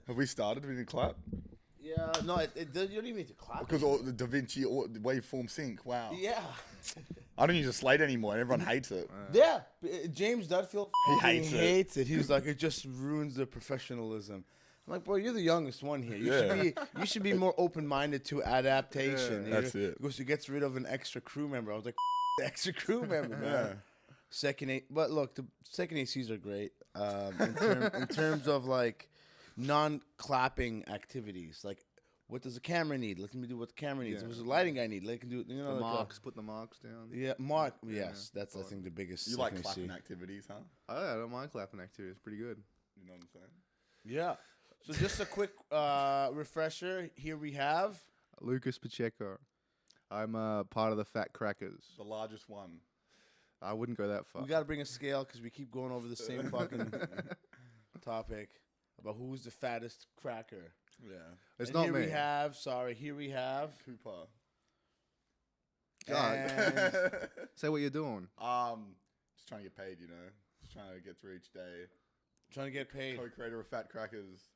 Have we started? We didn't clap? Yeah, no, you don't even need to clap. Because all the Da Vinci waveform sync. Wow. Yeah. I don't use a slate anymore. And everyone hates it. Yeah. James Dudfield He hates it. He was like, it just ruins the professionalism. I'm like, bro, you're the youngest one here. You should be more open-minded to adaptation. Yeah, that's it. Because it gets rid of an extra crew member. I was like, the extra crew member, man. Yeah. But look, the second ACs are great in terms of like non-clapping activities. Like, what does the camera need? Let me do what the camera needs. Yeah. What does the lighting guy need? Let can do The marks, put the marks down. Yeah, mark. Yes, that's I think the biggest. You like second AC. clapping activities, huh? I don't mind clapping activity. It's pretty good. You know what I'm saying? Yeah. So just a quick refresher. Here we have. Lucas Pacheco. I'm part of the Fat Crackers. The largest one. I wouldn't go that far. We got to bring a scale because we keep going over the same fucking topic about who's the fattest cracker. Yeah. It's And not here me. Here we have. Cooper. And Say what you're doing. Just trying to get paid, you know. Just trying to get through each day. trying to get paid. Co-creator of Fat Crackers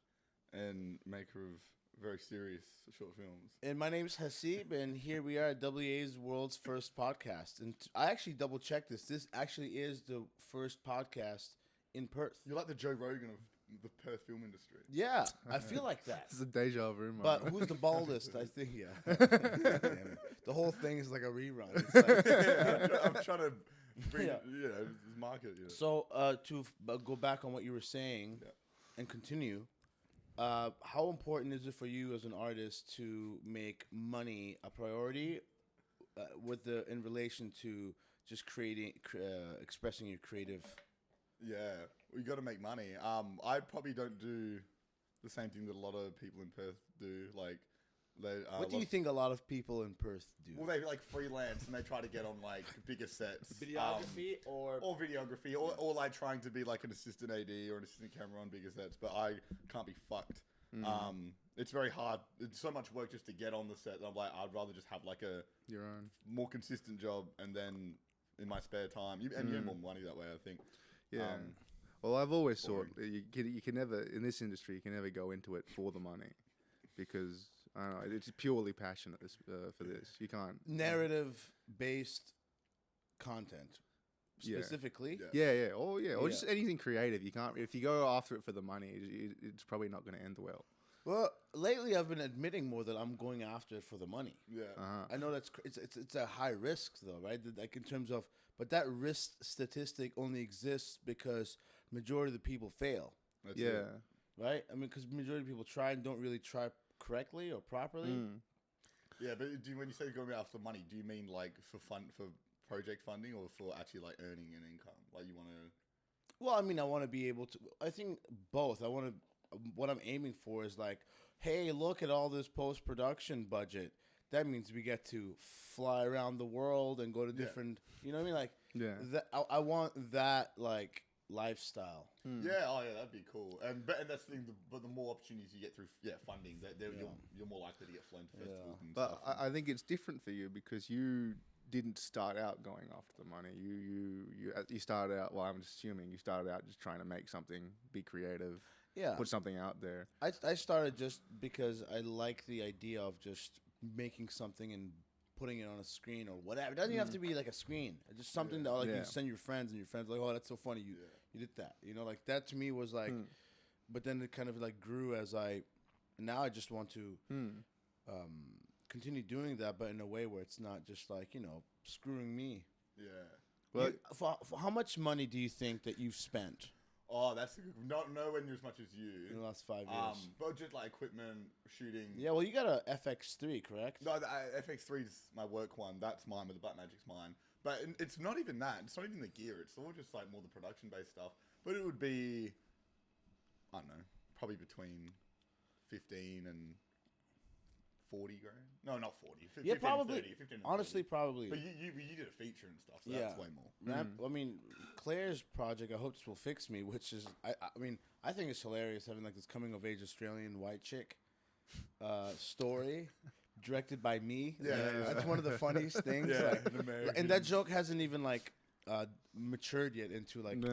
and maker of very serious short films. And my name's Hassib, and here we are at WA's world's first podcast. And I actually double checked this. This actually is the first podcast in Perth. You're like the Joe Rogan of the Perth film industry. Yeah, I feel like that. This is a deja vu moment. But who's the baldest? I think, yeah. Damn it. The whole thing is like a rerun. It's like, I'm trying to bring, Yeah. market. Yeah. so to go back on what you were saying and continue, how important is it for you as an artist to make money a priority in relation to just creating, expressing your creative? Yeah, we got to make money. I probably don't do the same thing that a lot of people in Perth do. Like, What do you think a lot of people in Perth do? Well, they like freelance and they try to get on like bigger sets, Videography or videography, or like trying to be like an assistant AD or an assistant camera on bigger sets. But I can't be fucked. It's very hard. It's so much work just to get on the set that I'm like, I'd rather just have like your own more consistent job, and then in my spare time, you earn more money that way, I think. Yeah. Well, I've always thought that you can never, in this industry, you can never go into it for the money because, I don't know, it's purely passionate for this. You can't. narrative-based content specifically. Yeah. Or just anything creative. You can't, if you go after it for the money, it's probably not going to end well. Well, lately I've been admitting more that I'm going after it for the money. Yeah. I know it's a high risk though, right? Like in terms of, but that risk statistic only exists because majority of the people fail, That's it. right? I mean, because majority of people try and don't really try correctly or properly. Yeah, but when you say going after money, do you mean like for project funding or for actually like earning an income? Like you want to? Well, I mean, I want to be able to. I think both. I want to. What I'm aiming for is like, hey, look at all this post-production budget. That means we get to fly around the world and go to different. You know what I mean? Like, I want that like lifestyle. Yeah, that'd be cool. And that's the thing. But the more opportunities you get through, funding, you're more likely to get flown to festivals. And But stuff. I think it's different for you because you didn't start out going after the money. You started out. Well, I'm assuming you started out just trying to make something, be creative. Yeah. Put something out there. I started just because I like the idea of just making something and putting it on a screen or whatever. It doesn't even have to be like a screen. It's just something that like you send your friends and your friends are like, oh, that's so funny. You did that. You know, like that to me was like, but then it kind of like grew as now I just want to continue doing that, but in a way where it's not just like, you know, screwing me. Yeah. Well, for how much money do you think that you've spent? Oh, that's not nowhere near as much as you In the last 5 years. But just like equipment, shooting. Yeah, well, you got a FX3, correct? No, the FX3 is my work one. That's mine, but the Blackmagic's mine. But it's not even that. It's not even the gear. It's all just like more the production-based stuff. But it would be, I don't know, probably between 15 and 40 grand. No, not 40. 15 Yeah, probably. 30, 15 and Honestly, 30. probably. But you did a feature and stuff, so that's way more. I mean, Claire's project, I hope this will fix me, which is, I mean, I think it's hilarious having like this coming-of-age Australian white chick story directed by me. That's one of the funniest things. Yeah, like, and that joke hasn't even like matured yet into like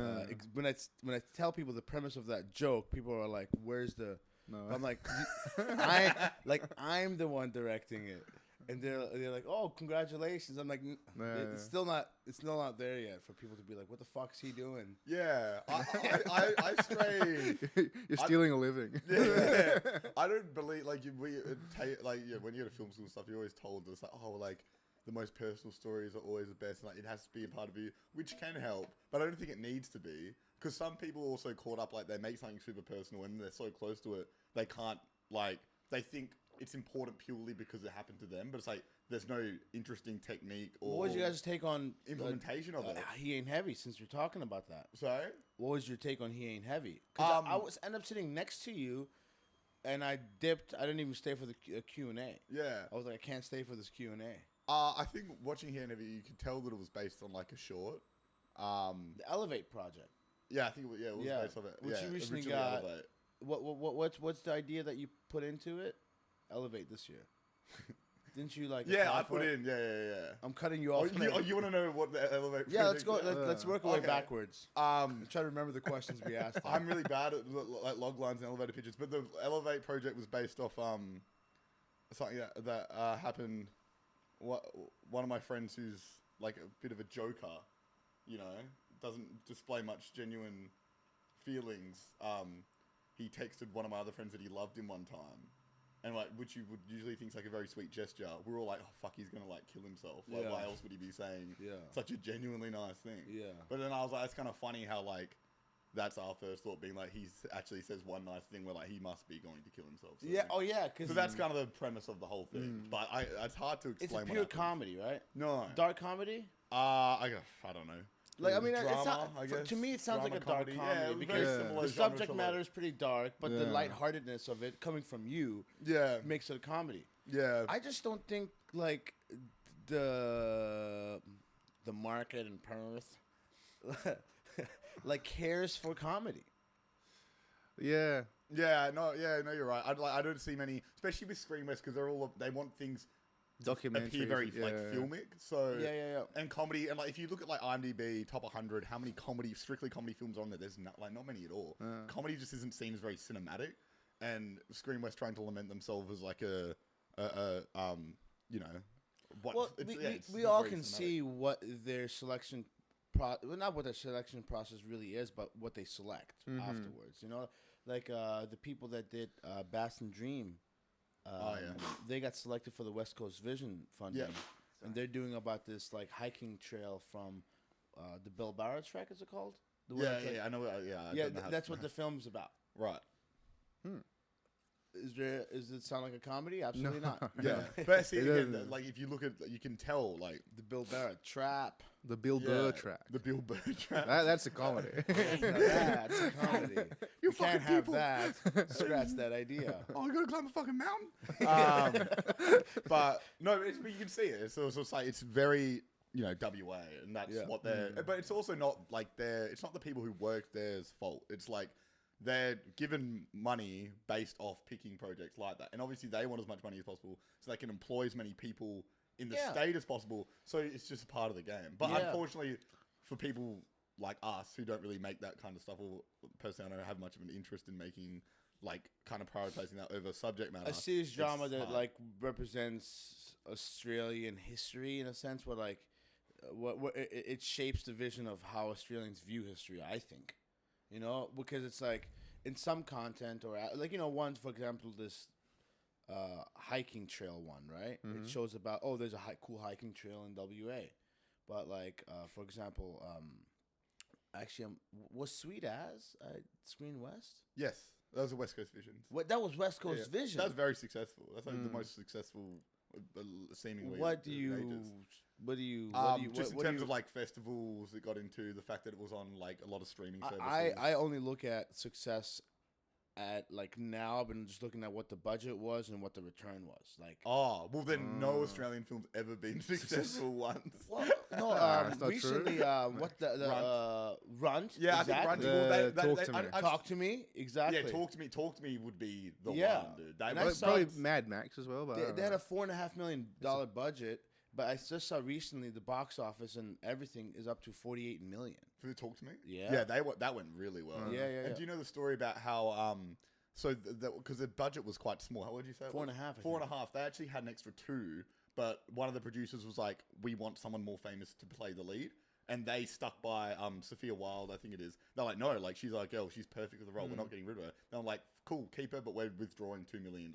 when I tell people the premise of that joke, people are like, "Where's the No. But I'm I'm the one directing it. And they're like, oh, congratulations. I'm like, it's still not there yet for people to be like, what the fuck's he doing? Yeah, I stray. You're stealing a living. Yeah, I don't believe when you go to film school and stuff, you're always told this like, oh, like the most personal stories are always the best. Like it has to be a part of you, which can help, but I don't think it needs to be because some people are also caught up like they make something super personal and they're so close to it they can't they think it's important purely because it happened to them, but it's like there's no interesting technique or what was your guys' take on implementation of it? He Ain't Heavy, since you're talking about that. Sorry? What was your take on He Ain't Heavy? Because I ended up sitting next to you, and I dipped. I didn't even stay for the Q&A. Yeah. I was like, I can't stay for this Q&A. I think watching He Ain't Heavy, you could tell that it was based on like a short. The Elevate project. Yeah, I think it was based on it. Which you recently got. What's the idea that you put into it? Elevate this year. Didn't you like? Yeah, I put in. Yeah. I'm cutting you off. You want to know what the Elevate? Yeah, let's go. Let's work our way backwards. Try to remember the questions we asked. I'm really bad at like log lines and elevator pitches, but the Elevate project was based off something that happened. One of my friends who's like a bit of a joker, doesn't display much genuine feelings. He texted one of my other friends that he loved him one time. And which you would usually think is like a very sweet gesture. We're all like, oh fuck, he's gonna like kill himself. Like, why else would he be saying such a genuinely nice thing? Yeah. But then I was like, it's kind of funny how like that's our first thought, being like he actually says one nice thing where like he must be going to kill himself. So yeah. Oh yeah. So that's kind of the premise of the whole thing. But it's hard to explain. It's a pure comedy, right? No. Dark comedy. I don't know. Like, I mean, drama, it's not, I guess. To me, it sounds like a dark comedy because the subject matter is pretty dark, but the lightheartedness of it coming from you makes it a comedy. Yeah. I just don't think, like, the market in Perth, like, cares for comedy. Yeah. No, you're right. I don't see many, especially with Screen West, because they want things appear very like filmic. So and comedy, and like if you look at like IMDb top 100, how many strictly comedy films are on there? There's not many at all. Comedy just isn't seen as very cinematic, and Screen West trying to lament themselves as like we all can see what their selection not what their selection process really is, but what they select afterwards. Like the people that did Bass and Dream. They got selected for the West Coast Vision funding, and they're doing about this like hiking trail from the Bill Barrett track. Is it called? I know. That's what the film's about. Right. Does it sound like a comedy? Absolutely not. Yeah, but see, again, like if you look at, you can tell like the Bill Barrett trap. The Bill Burr track. The Bill Burr track. That's a comedy. That's a comedy. You can't have that. Scratch that idea. Oh, you gotta climb a fucking mountain. But no, but you can see it. It's like it's very WA, and that's what they're. But it's also not like it's not the people who work there's fault. It's like they're given money based off picking projects like that, and obviously they want as much money as possible so they can employ as many people in the state as possible. So it's just a part of the game. But unfortunately, for people like us who don't really make that kind of stuff, or personally I don't have much of an interest in making like kind of prioritizing that over subject matter. A serious drama that like represents Australian history in a sense, where like what it shapes the vision of how Australians view history. I think. Because it's like in some content or like, one, for example, this hiking trail one, right? It shows about, there's a cool hiking trail in WA. But like, for example, actually, was Sweet As Screen West? Yes, that was a West Coast Vision. What, that was West Coast Vision? That was very successful. That's like the most successful seemingly. What do you just in terms of like festivals it got into, the fact that it was on like a lot of streaming services. I only look at success at like now. I've been just looking at what the budget was and what the return was. Like, then no Australian film's ever been successful once. Well, no, recently, what the Runt? Yeah, exactly. I think Talk to me, exactly. Yeah, Talk to me would be the one, dude. Probably Mad Max as well. But they had a $4.5 million budget. But I just saw recently the box office and everything is up to $48 million. For the Talk to Me? Yeah. Yeah, that went really well. Yeah. And do you know the story about how So because the budget was quite small. What did you say? Four and a half. Four and a half. They actually had an extra 2, but one of the producers was like, "We want someone more famous to play the lead," and they stuck by Sophia Wilde, I think it is. They're like, "No, like she's our girl. She's perfect for the role. We're not getting rid of her." They're like, "Cool, keep her, but we're withdrawing $2 million,"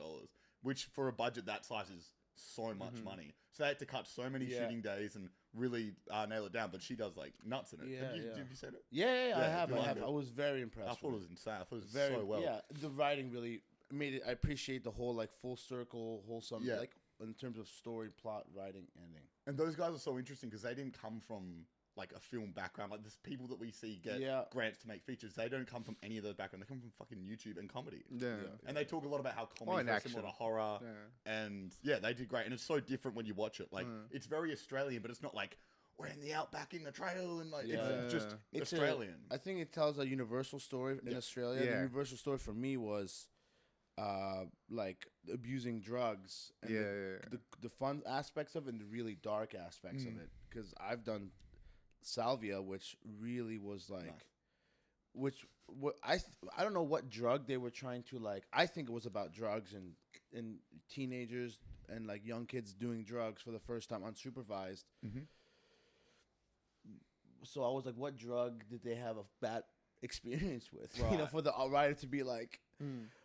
which for a budget that size is so much money. So they had to cut so many shooting days and really nail it down. But she does like nuts in it. Yeah, have you seen it? Yeah, I have. you like it? I was very impressed. I thought with it was insane. I thought it was very so well. Yeah, the writing really made it. I appreciate the whole like full circle, wholesome. Yeah. Like in terms of story, plot, writing, ending. And those guys are so interesting because they didn't come from like a film background. Like there's people that we see get grants to make features. They don't come from any of those backgrounds. They come from fucking YouTube and comedy. Yeah. And they talk a lot about how comedy is similar to horror. Yeah. And yeah, they did great. And it's so different when you watch it. Like it's very Australian, but it's not like we're in the outback in the trail and like it's just It's Australian. I think it tells a universal story in Australia. The universal story for me was like abusing drugs and the fun aspects of it and the really dark aspects of it. Because I've done salvia, which really was like, I don't know what drug they were trying to like. I think it was about drugs and teenagers and like young kids doing drugs for the first time unsupervised. So I was like, what drug did they have a bad experience with? Right. You know, for the writer to be like.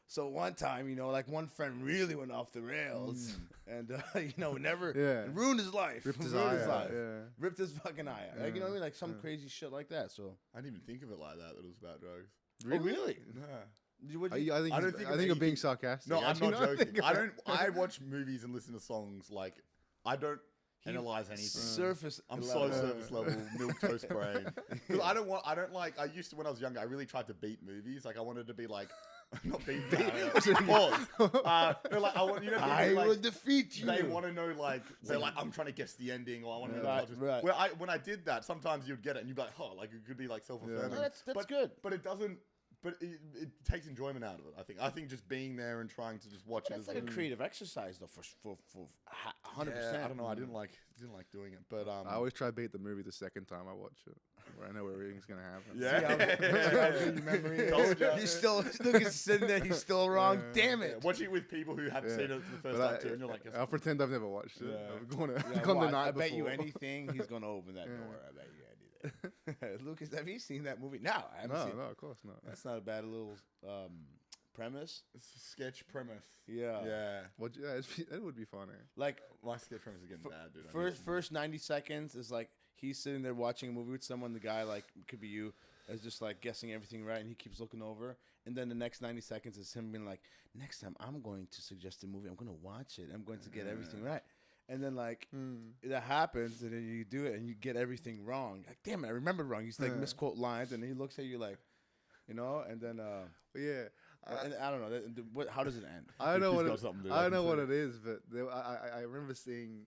So one time, you know, like one friend really went off the rails and, you know, ruined his life. Ripped his eye out. Yeah. Ripped his fucking eye out. Like, you know what I mean? Like some crazy shit like that. So I didn't even think of it like that. That it was about drugs. Oh, really? Yeah. I think you're being sarcastic. No, I'm not joking. I watch movies and listen to songs like I don't analyze anything. Surface. I'm so surface level, milk toast brain. Because I don't like. I used to when I was younger. I really tried to beat movies. Like I wanted to be like. Not beat. Pause. Like I want I will defeat you. They want to know like they're like I'm trying to guess the ending or I want to know. Right. When I did that, sometimes you'd get it and you'd be like, oh, like it could be like self-affirming. No, that's good. But it doesn't. But it takes enjoyment out of it. I think just being there and trying to just watch it. It's like a creative exercise though for 100%. I don't know. I didn't like doing it, but I always try to beat the movie the second time I watch it, where I know everything's gonna happen. You still look at sitting there. He's still wrong. Damn it! Watching it with people who have seen it for the first time too, and you're like, I'll pretend I've never watched it. Yeah. I'm gone the night before. I bet you anything, he's gonna open that door. I bet you anything. Lucas, have you seen that movie? No, I haven't seen it. No, of course not. That's not a bad little premise. It's a sketch premise. Yeah. Well, that would be funny. Like my sketch premise is getting bad, dude. First 90 seconds is like he's sitting there watching a movie with someone. The guy like could be you, is just like guessing everything right, and he keeps looking over. And then the next 90 seconds is him being like, "Next time I'm going to suggest a movie. I'm going to watch it. I'm going to get everything right." And then like that happens, and then you do it, and you get everything wrong. Like, damn it, I remember wrong. You like misquote lines, and he looks at you like, you know, and then and I don't know. How does it end? I don't know what it is, but I remember seeing.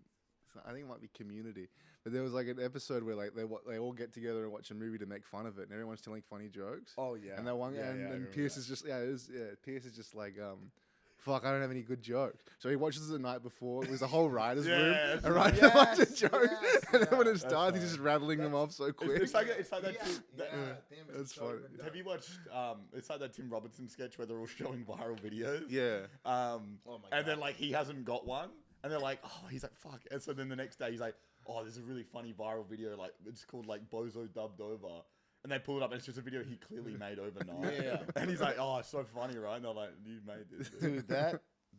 I think it might be Community, but there was like an episode where like they all get together and watch a movie to make fun of it, and everyone's telling funny jokes. Oh yeah, and that one, and Pierce is just Pierce is just like fuck, I don't have any good jokes. So he watches it the night before. It was a whole writer's room and writes a bunch of jokes. And then when it starts, he's just rattling them off so quick. It's like that. That's funny. Have you watched? It's like that Tim Robinson sketch where they're all showing viral videos. Yeah. Oh my God. And then like he hasn't got one, and they're like, oh, he's like fuck. And so then the next day he's like, oh, there's a really funny viral video. Like it's called like Bozo Dubbed Over. And they pull it up, and it's just a video he clearly made overnight. Yeah. And he's like, "Oh, it's so funny, right?" And they're like, "You made this, dude."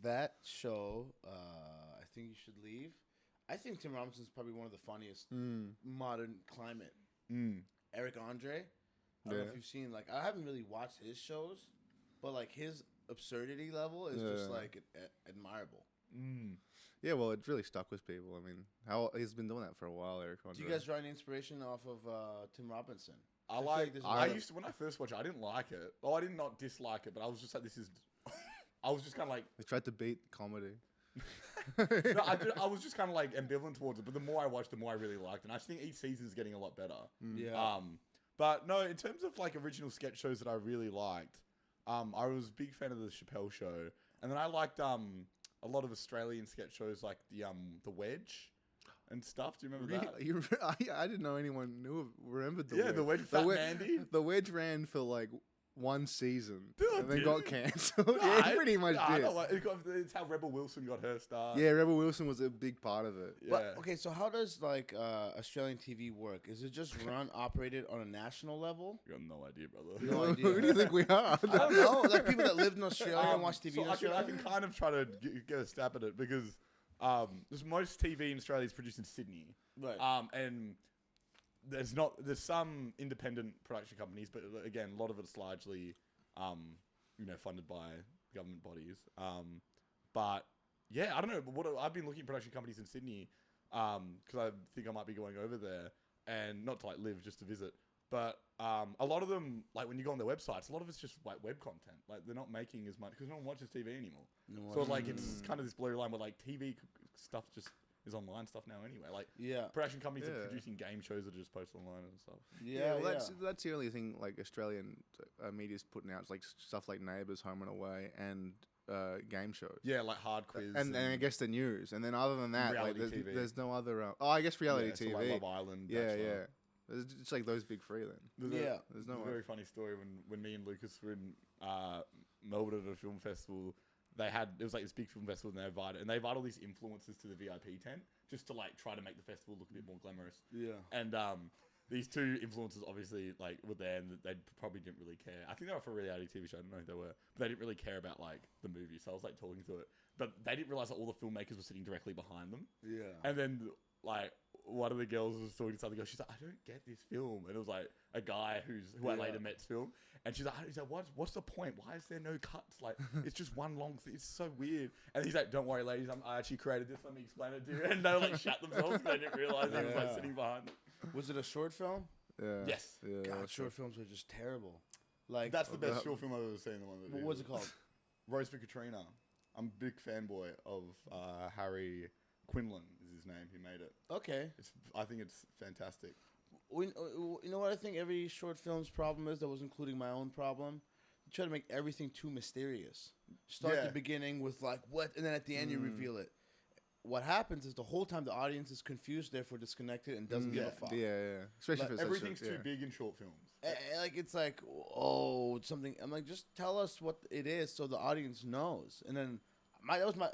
That show, I think you should leave. I think Tim Robinson's probably one of the funniest modern climate. Eric Andre. I don't know if you've seen. Like, I haven't really watched his shows, but like his absurdity level is just like admirable. Yeah, well, it really stuck with people. I mean, he's been doing that for a while, Eric Andre. Do you guys draw any inspiration off of Tim Robinson? I used to, when I first watched it, I didn't like it. Oh, I did not dislike it, but I was just like, this is. I was just kind of like. They tried to beat comedy. No, I was just kind of like ambivalent towards it, but the more I watched, the more I really liked it. And I just think each season is getting a lot better. Yeah. But no, in terms of like original sketch shows that I really liked, I was a big fan of the Chappelle Show, and then I liked a lot of Australian sketch shows like the Wedge. And stuff. Do you remember that? I didn't know anyone remembered the Wedge. The Wedge, Fat Mandy. The Wedge ran for like one season Dude, and then did got it? cancelled. Yeah, it pretty much did. It's how Rebel Wilson got her start. Yeah, Rebel Wilson was a big part of it. Yeah. But okay, so how does like Australian TV work? Is it just operated on a national level? You got no idea, brother. No idea. Who do you think we are? I don't know. Like people that lived in Australia and watch TV So in I Australia. can kind of try to get a stab at it because most TV in Australia is produced in Sydney. Right. And there's some independent production companies, but again, a lot of it's largely, funded by government bodies. But yeah, I don't know. I've been looking at production companies in Sydney, because I think I might be going over there, and not to like live, just to visit. But a lot of them, like when you go on their websites, a lot of it's just like web content. Like they're not making as much because no one watches TV anymore. So like it's kind of this blurry line where like TV stuff just is online stuff now anyway. Like production companies are producing game shows that are just posted online and stuff. That's the only thing like Australian media's putting out. It's like stuff like Neighbours, Home and Away, and game shows. Yeah, like Hard Quiz. And I guess the news. And then other than that, like there's no other. I guess reality TV. So like Love Island. Yeah, Bachelor. yeah. It's like those big three then. There's a very funny story when me and Lucas were in Melbourne at a film festival. It was like this big film festival, and they invite all these influencers to the VIP tent just to like try to make the festival look a bit more glamorous. Yeah. And these two influencers obviously like were there, and they probably didn't really care. I think they were for a reality TV show. I don't know who they were, but they didn't really care about like the movie. So I was like talking to it, but they didn't realize that all the filmmakers were sitting directly behind them. Yeah. And then like one of the girls was talking to something else. She's like, I don't get this film. And it was like a guy who I later met's film. And she's like, what's the point? Why is there no cuts? Like, it's just one long thing. It's so weird. And he's like, don't worry, ladies. I actually created this. Let me explain it to you. And they were like, shut themselves because they didn't realize he was like sitting behind them. Was it a short film? Yeah. Yes. Yeah, God, short films are just terrible. Like that's the best short film I've ever seen. The one that what's it called? Rose for Katrina. I'm a big fanboy of Harry Quinlan is his name. He made it. Okay. I think it's fantastic. You know what I think every short film's problem is? That was including my own problem. You try to make everything too mysterious. Start the beginning with like what, and then at the end you reveal it. What happens is the whole time the audience is confused, therefore disconnected, and doesn't give a fuck. Yeah. Especially like, if it's everything's too big in short films. Like it's like something. I'm like, just tell us what it is so the audience knows. And then that was my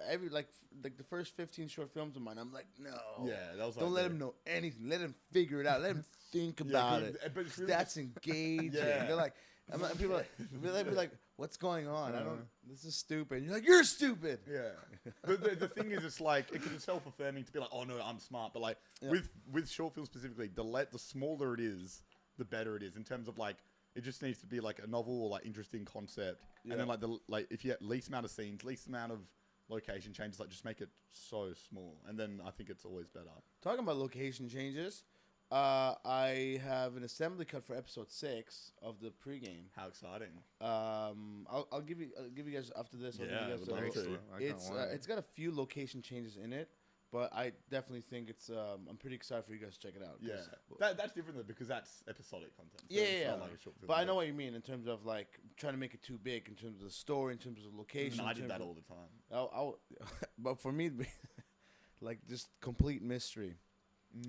the first 15 short films of mine. I'm like, no, that was don't let him know anything. Let him figure it out. Let him think about it. But really that's engaging. They're like. People be like, "What's going on? This is stupid." And you're like, "You're stupid." Yeah, but the thing is, it's like it can be self-affirming to be like, "Oh no, I'm smart." But like with short films specifically, the smaller it is, the better it is in terms of like it just needs to be like a novel or like interesting concept, and then like if you have least amount of scenes, least amount of location changes, like just make it so small, and then I think it's always better. Talking about location changes. I have an assembly cut for episode 6 of the pregame. How exciting! I'll give you guys after this. It's got a few location changes in it, but I definitely think it's. I'm pretty excited for you guys to check it out. Yeah, that's different though because that's episodic content. So yeah. Like a short film, but I know what you mean in terms of like trying to make it too big in terms of the story, in terms of location. I did that all the time. But for me, like just complete mystery.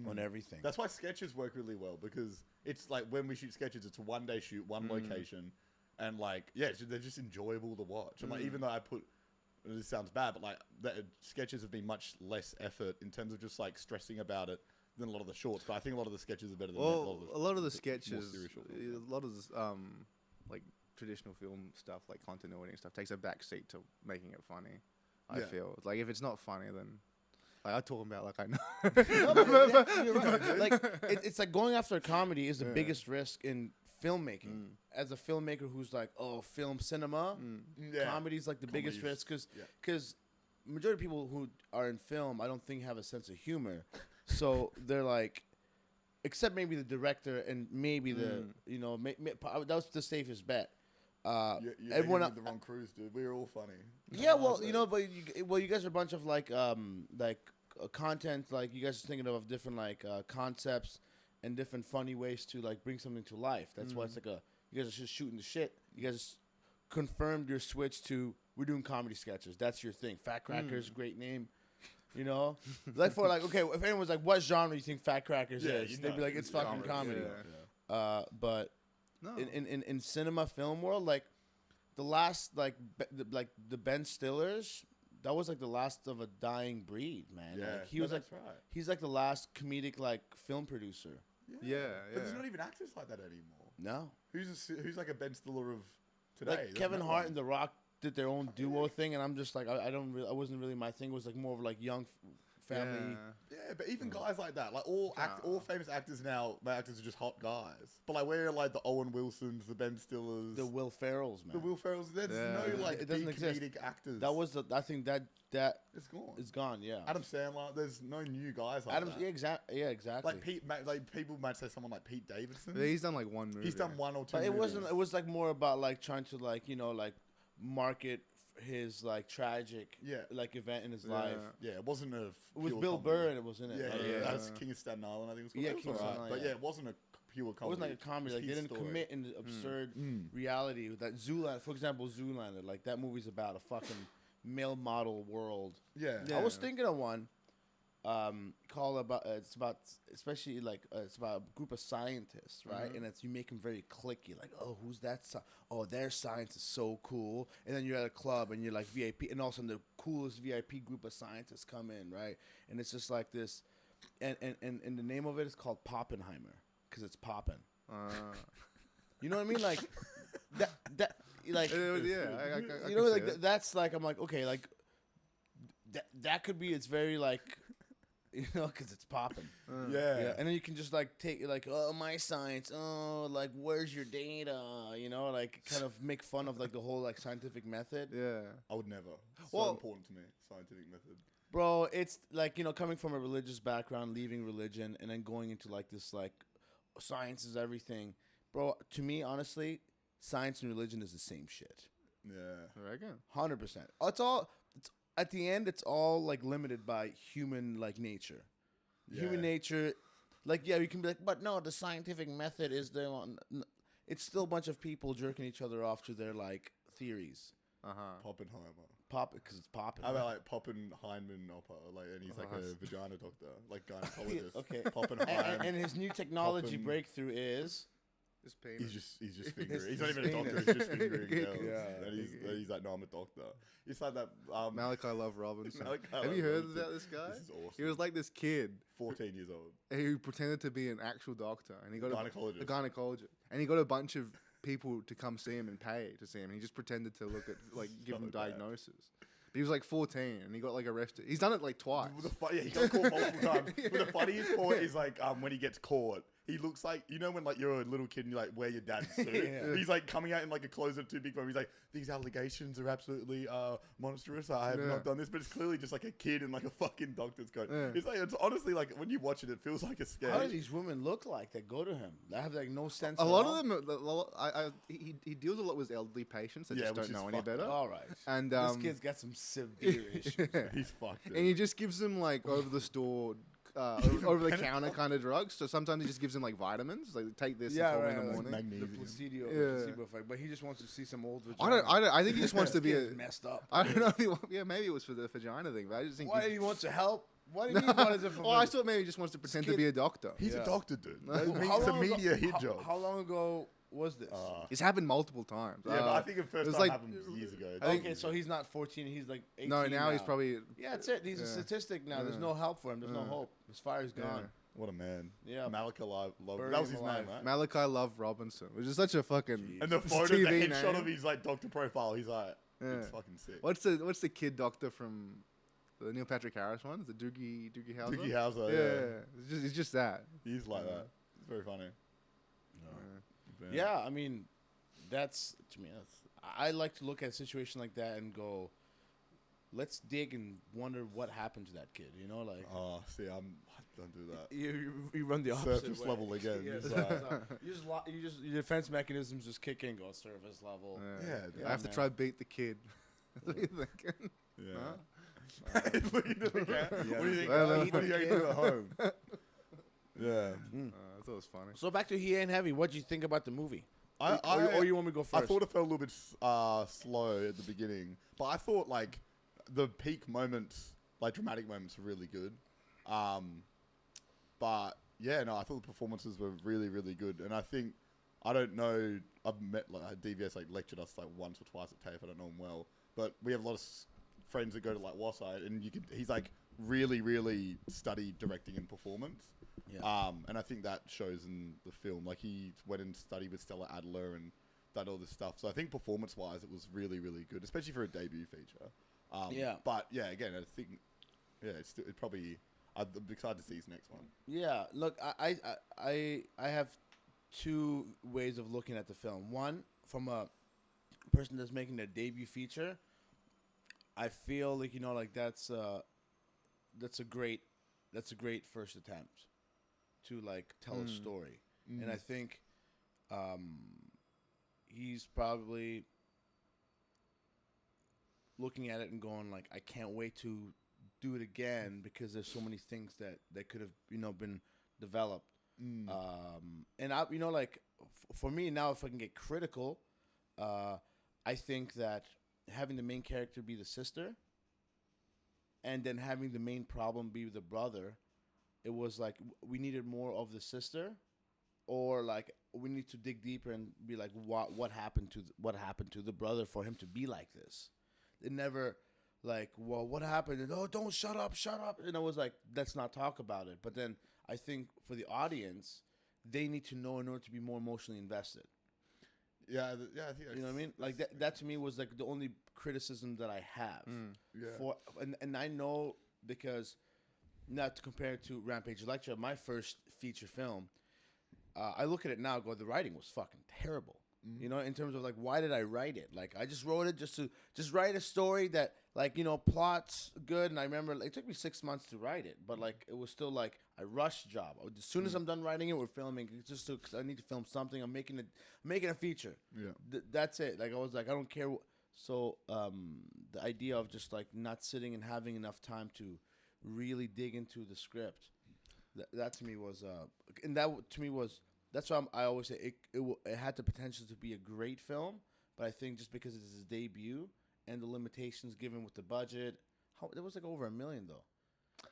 On everything. That's why sketches work really well because it's like when we shoot sketches, it's a one-day shoot, one location, and like they're just enjoyable to watch. And like even though this sounds bad, but like the sketches have been much less effort in terms of just like stressing about it than a lot of the shorts. But I think a lot of the sketches are better than a lot of the sketches. A lot of like traditional film stuff, like continuity and stuff, takes a back seat to making it funny. I feel like if it's not funny, then. Like, I talk about like I know. You're right. Like it's like going after a comedy is the biggest risk in filmmaking. As a filmmaker who's like, film cinema, comedy is like the biggest risk because majority of people who are in film, I don't think have a sense of humor. So they're like, except maybe the director and maybe the that was the safest bet. You're everyone with the wrong crews, dude. We were all funny. Yeah, well, but you guys are a bunch of like content. Like you guys are thinking of different like concepts and different funny ways to like bring something to life. That's why it's like you guys are just shooting the shit. You guys confirmed your switch to we're doing comedy sketches. That's your thing. Fat Crackers, great name. You know, like for like okay, if anyone's like, what genre do you think Fat Crackers is? They'd be like, it's fucking comedy. But No. in cinema film world, like the last like the Ben Stillers. That was like the last of a dying breed, man. Yeah, Like, he was like, that's right. he's like the last comedic like film producer. Yeah. But there's not even actors like that anymore. No, Who's like a Ben Stiller of today? like There's Kevin no Hart one. and The Rock did their own duo thing, and I'm just like, I wasn't really my thing. It was like more of like young family. Yeah, but even guys like that, like all famous actors now, the actors are just hot guys. But like we're like the Owen Wilsons, the Ben Stillers, The Will Ferrells, man. the Will Ferrells. There's no like It doesn't big exist. comedic actors. That was I think that it's gone. is gone. Yeah. Adam Sandler. There's no new guys like Adam's that. yeah, exactly. Like people might say someone like Pete Davidson. Yeah, he's done like one movie. He's done one or two. But it movies. wasn't. It was like more about like trying to like like market his like tragic like event in his life. Yeah, it wasn't a. It was pure Bill comedy. Burr and it was in it. Yeah, Like, yeah, that's King of Staten Island. I think it was called. Yeah, It was King of alright, Staten but Island, yeah, yeah. it wasn't a pure comedy. It wasn't like a comedy. Like It they was didn't his story. commit in absurd reality. That Zoolander, for example, Zoolander. Like that movie's about a fucking male model world. Yeah. I was thinking of one. Called about it's about especially like it's about a group of scientists, right? And it's you make them very clicky, like, oh, who's that? Oh, their science is so cool. And then you're at a club and you're like VIP, and all of a sudden the coolest VIP group of scientists come in, right? And it's just like this, and the name of it is called Poppenheimer because it's popping. You know what I mean? Like that like I you know, like that's like I'm like okay, like that could be. It's very like. Because it's popping. Yeah. And then you can just like take like, oh, my science. Oh, like where's your data? Like kind of make fun of like the whole like scientific method. Yeah. I would never. It's Well- so important to me, scientific method. Bro, it's like coming from a religious background, leaving religion, and then going into like this like science is everything. Bro, to me, honestly, science and religion is the same shit. Yeah. I reckon. 100%. It's all. At the end, it's all like limited by human like nature. Human nature, like you can be like, but no, the scientific method is the one. It's still a bunch of people jerking each other off to their like theories. Poppenheimer. Because it's popping. How about like Poppenheimer, like, and he's like a vagina doctor, like gynecologist. Okay. Poppenheimer. and his new technology Poppin- breakthrough is His penis. He's just fingering. He's not his even a doctor. penis. He's just fingering girls. Yeah. And he's like, no, I'm a doctor. It's like that. Malachi Love Robinson. Malachi Have Love you heard Robinson. about this guy? This is awesome. He was like this kid 14 years old. who pretended to be an actual doctor, and he got Gynecologist. a gynecologist, and he got a bunch of people to come see him and pay to see him. And he just pretended to look at like give them bad. diagnosis. But he was like 14, and he got like arrested. He's done it like twice. He got caught multiple times. But the funniest part is like when he gets caught, he looks like, when like you're a little kid and you like wear your dad's suit. Yeah. He's like coming out in like a clothes that are too big for him. He's like, these allegations are absolutely monstrous. I have not done this, but it's clearly just like a kid in like a fucking doctor's coat. Yeah. It's like it's honestly like when you watch it, it feels like a scare. how do these women look like that go to him? They have like no sense. A at lot all? of them, he deals a lot with elderly patients that just which don't is know any fucked better. All right. And This kid's got some severe issues. He's fucked. And he just gives them like over the store, over the counter kind of drugs. So sometimes he just gives them like vitamins, like take this and call me in the like morning. The Magnesium. placebo effect, but he just wants to see some old vagina. I think he just wants to be a. messed up. I don't know. If he, maybe it was for the vagina thing, but I just think. Why he wants to help? What do you mean? What is it for? Well, I thought maybe he just wants to pretend to be a doctor. He's Yeah. a doctor, dude. How It's a long ago- media hit job. How long ago was this? It's happened multiple times. Yeah, but I think the it first was time like- happened years ago. Okay, so he's not 14. He's like 18 no, now he's probably. Yeah, that's it. He's a statistic now. There's no help for him. There's no hope. His fire's gone. What a man. Yeah. Malachi Love. Bury That was him his alive. name, right? Malachi Love Robinson, which is such a fucking. And the photo, TV the headshot name. of his like doctor profile, he's like, Yeah. it's fucking sick. What's the kid doctor from the Neil Patrick Harris one? Is it Doogie Howser? Doogie Howser, Yeah. It's just that. He's like that. It's very funny. Yeah, I mean, that's to me. I like to look at a situation like that and go, let's dig and wonder what happened to that kid. Like Oh, see, I don't do that. you run the opposite Surface way. level again. Yeah, It's surface like- level. you just your defense mechanisms just kick in, go surface level. Yeah, I have to man. try beat the kid. What are you thinking? Yeah. Looking at the cat. Yeah. What do you think? Well, What do you do at home? Yeah. I thought it was funny. So back to He Ain't Heavy. What do you think about the movie? I Or you want me to go first? I thought it felt a little bit slow at the beginning, but I thought like the peak moments, like dramatic moments, were really good. But yeah, no, I thought the performances were really, really good, and I think I don't know. I've met like DVS like lectured us like once or twice at TAFE. I don't know him well, but we have a lot of friends that go to like Wasside, and he's like really studied directing and performance. Yeah. And I think that shows in the film. Like he went and studied with Stella Adler and done all this stuff. So I think performance-wise, it was really good, especially for a debut feature. Yeah. But yeah, again, I think it probably. I'm excited to see his next one. Yeah. Look, I have two ways of looking at the film. One, from a person that's making their debut feature, I feel like like that's a great first attempt to like tell a story, and I think he's probably looking at it and going like, I can't wait to do it again because there's so many things that could have been developed. And I like for me now, if I can get critical, I think that having the main character be the sister and then having the main problem be the brother, it was like we needed more of the sister, or like we need to dig deeper and be like what happened to the brother for him to be like this. It never like, well, what happened? And, oh, don't shut up. And I was like, let's not talk about it. But then I think for the audience, they need to know in order to be more emotionally invested. Yeah, I think you know what I mean. Like that to me was like the only criticism that I have. And I know because not to compare it to Rampage Electra, my first feature film, I look at it now and go, the writing was fucking terrible. In terms of like, why did I write it? Like, I just wrote it just write a story that like, plot's good. And I remember it took me 6 months to write it, but like, it was still like a rush job. As soon as I'm done writing it, we're filming. It's just cause I need to film something. I'm making a feature. Yeah. That's it. Like, I was like, I don't care. So, the idea of just like not sitting and having enough time to really dig into the script, that to me was, and that to me was, that's why I always say it had the potential to be a great film, but I think just because it's his debut and the limitations given with the budget, it was like over $1 million though.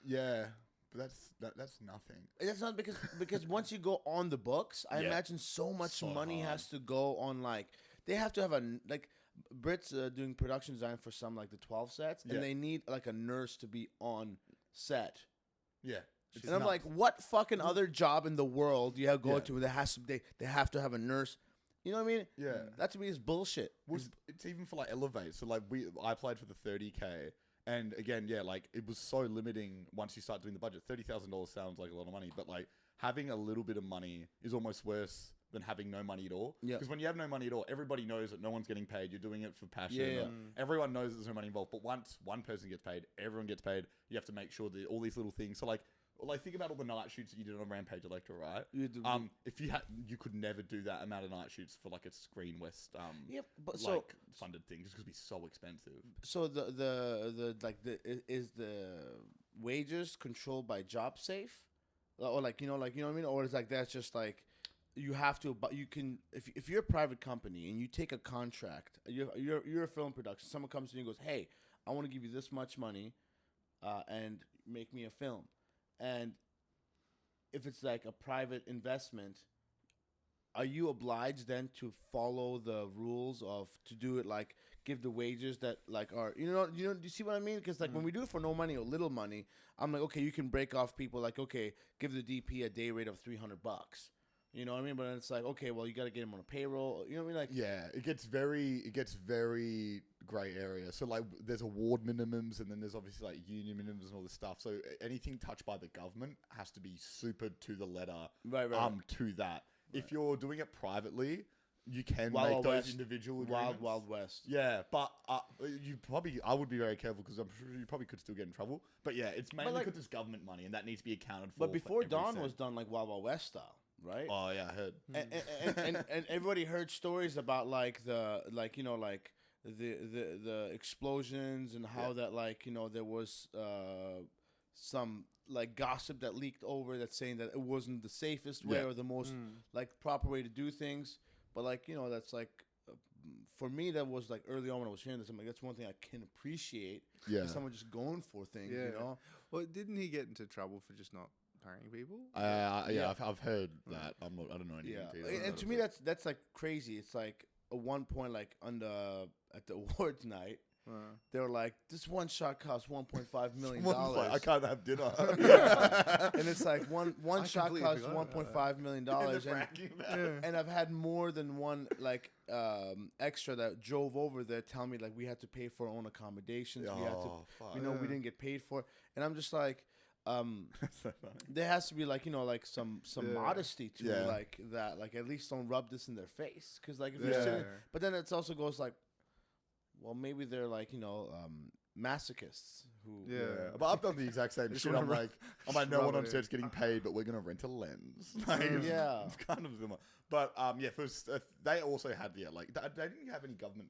Yeah, but that's nothing. That's not because once you go on the books, I imagine so much money has to go on like they have to have Brit's doing production design for some like the 12 sets, and they need like a nurse to be on set. Yeah. And I'm like, what fucking other job in the world do you have to go to where they have to have a nurse? You know what I mean? Yeah. That to me is bullshit. It's even for like Elevate. So like I applied for the 30K, and again, like it was so limiting once you start doing the budget. $30,000 sounds like a lot of money, but like having a little bit of money is almost worse than having no money at all. Yeah. Because when you have no money at all, everybody knows that no one's getting paid. You're doing it for passion. Yeah. Everyone knows there's no money involved. But once one person gets paid, everyone gets paid. You have to make sure that all these little things. So like think about all the night shoots that you did on Rampage Electra, right? If you could never do that amount of night shoots for like a Screen West, funded thing, just because it'd be so expensive. So is the wages controlled by JobSafe, or like you know what I mean, or is like that's just like you have to, but you can if you're a private company and you take a contract, you're a film production. Someone comes to you and goes, hey, I want to give you this much money, and make me a film. And if it's like a private investment, are you obliged then to follow the rules of to do it like give the wages that like are do you see what I mean? Because like when we do it for no money or little money, I'm like, okay, you can break off people like, okay, give the DP a day rate of $300. You know what I mean? But then it's like, okay, well, you got to get him on a payroll. You know what I mean? Like, yeah, it gets very gray area. So like, there's award minimums, and then there's obviously like union minimums and all this stuff. So anything touched by the government has to be super to the letter. Right. To that. Right. If you're doing it privately, you can make those individual agreements. Wild West. Yeah, but I would be very careful because I'm sure you probably could still get in trouble. But yeah, it's mainly because it's government money, and that needs to be accounted for. But before Dawn was done like Wild West style. Right. Oh yeah, I heard. And everybody heard stories about like the explosions and how that there was some like gossip that leaked over that's saying that it wasn't the safest way or the most like proper way to do things. But like that's like for me that was like early on when I was hearing this, I'm like, that's one thing I can appreciate. Yeah. Someone just going for things. Yeah. Well, didn't he get into trouble for just not paying people. Yeah, I've heard that. I don't know anything. Yeah, and to me that's like crazy. It's like at one point, like at the awards night, they were like, "This one shot costs $1.5 million." I can't have dinner. And it's like one shot costs $1.5 million, and I've had more than one like extra that drove over there telling me like we had to pay for our own accommodations. We had to, we didn't get paid for, and I'm just like. There has to be like like some modesty to like that, like at least don't rub this in their face, because like if you're sitting, but then it also goes like, well, maybe they're like masochists who but I've done the exact same shit. I'm like, I might know what I'm saying, it's getting paid, but we're gonna rent a lens. Like, it's kind of similar. But first they also had like they didn't have any government.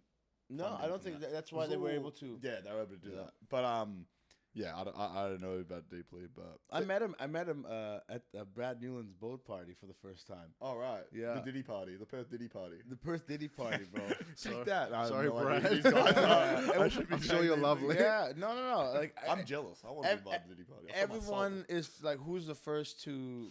No, I don't think that's why they were able to. Yeah, they were able to do that. But yeah, I don't know about deeply, but I met him at Brad Newland's boat party for the first time. Oh right, yeah, the Diddy party, the Perth Diddy party, bro. Check that. Sorry, Brad. I'm sure you're lovely. Yeah, no. Like I'm jealous. I want to be invited to the Diddy party. Everyone is like, who's the first to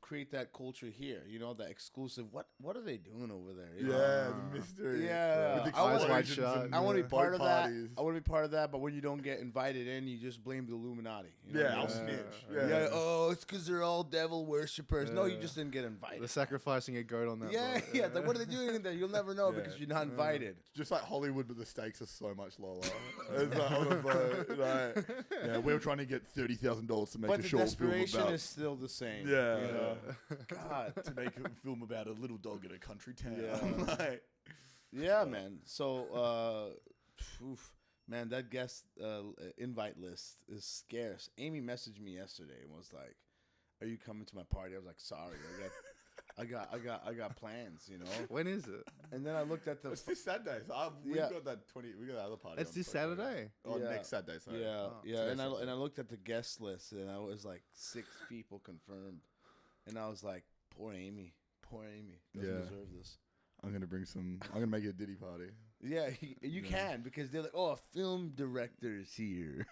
create that culture here? That exclusive. What are they doing over there? The mystery. Yeah, with the eyes wide shut. I want to be part of that. I want to be part of that. But when you don't get invited in, you just blame the Illuminati. I'll snitch. Oh, it's because they're all devil worshippers. No, you just didn't get invited. They're sacrificing a goat on that. Yeah. Like, what are they doing in there? You'll never know because you're not invited. Just like Hollywood, but the stakes are so much lower. It's like on a boat. We were trying to get $30,000 to make a short film about. But the desperation is still the same. Yeah. God, to make a film about a little dog in a country town. Yeah, man. So, man, that guest invite list is scarce. Amy messaged me yesterday and was like, "Are you coming to my party?" I was like, "Sorry, I got plans, When is it? And then I looked at the. It's this Saturday. So we got that 20. We got the other party. It's this Saturday. Oh, next Saturday. Sorry. Yeah. And I looked at the guest list and I was like 6 people confirmed. And I was like, poor Amy. Doesn't deserve this. I'm gonna make it a Diddy party. Yeah, you can, because they're like, oh, a film director is here.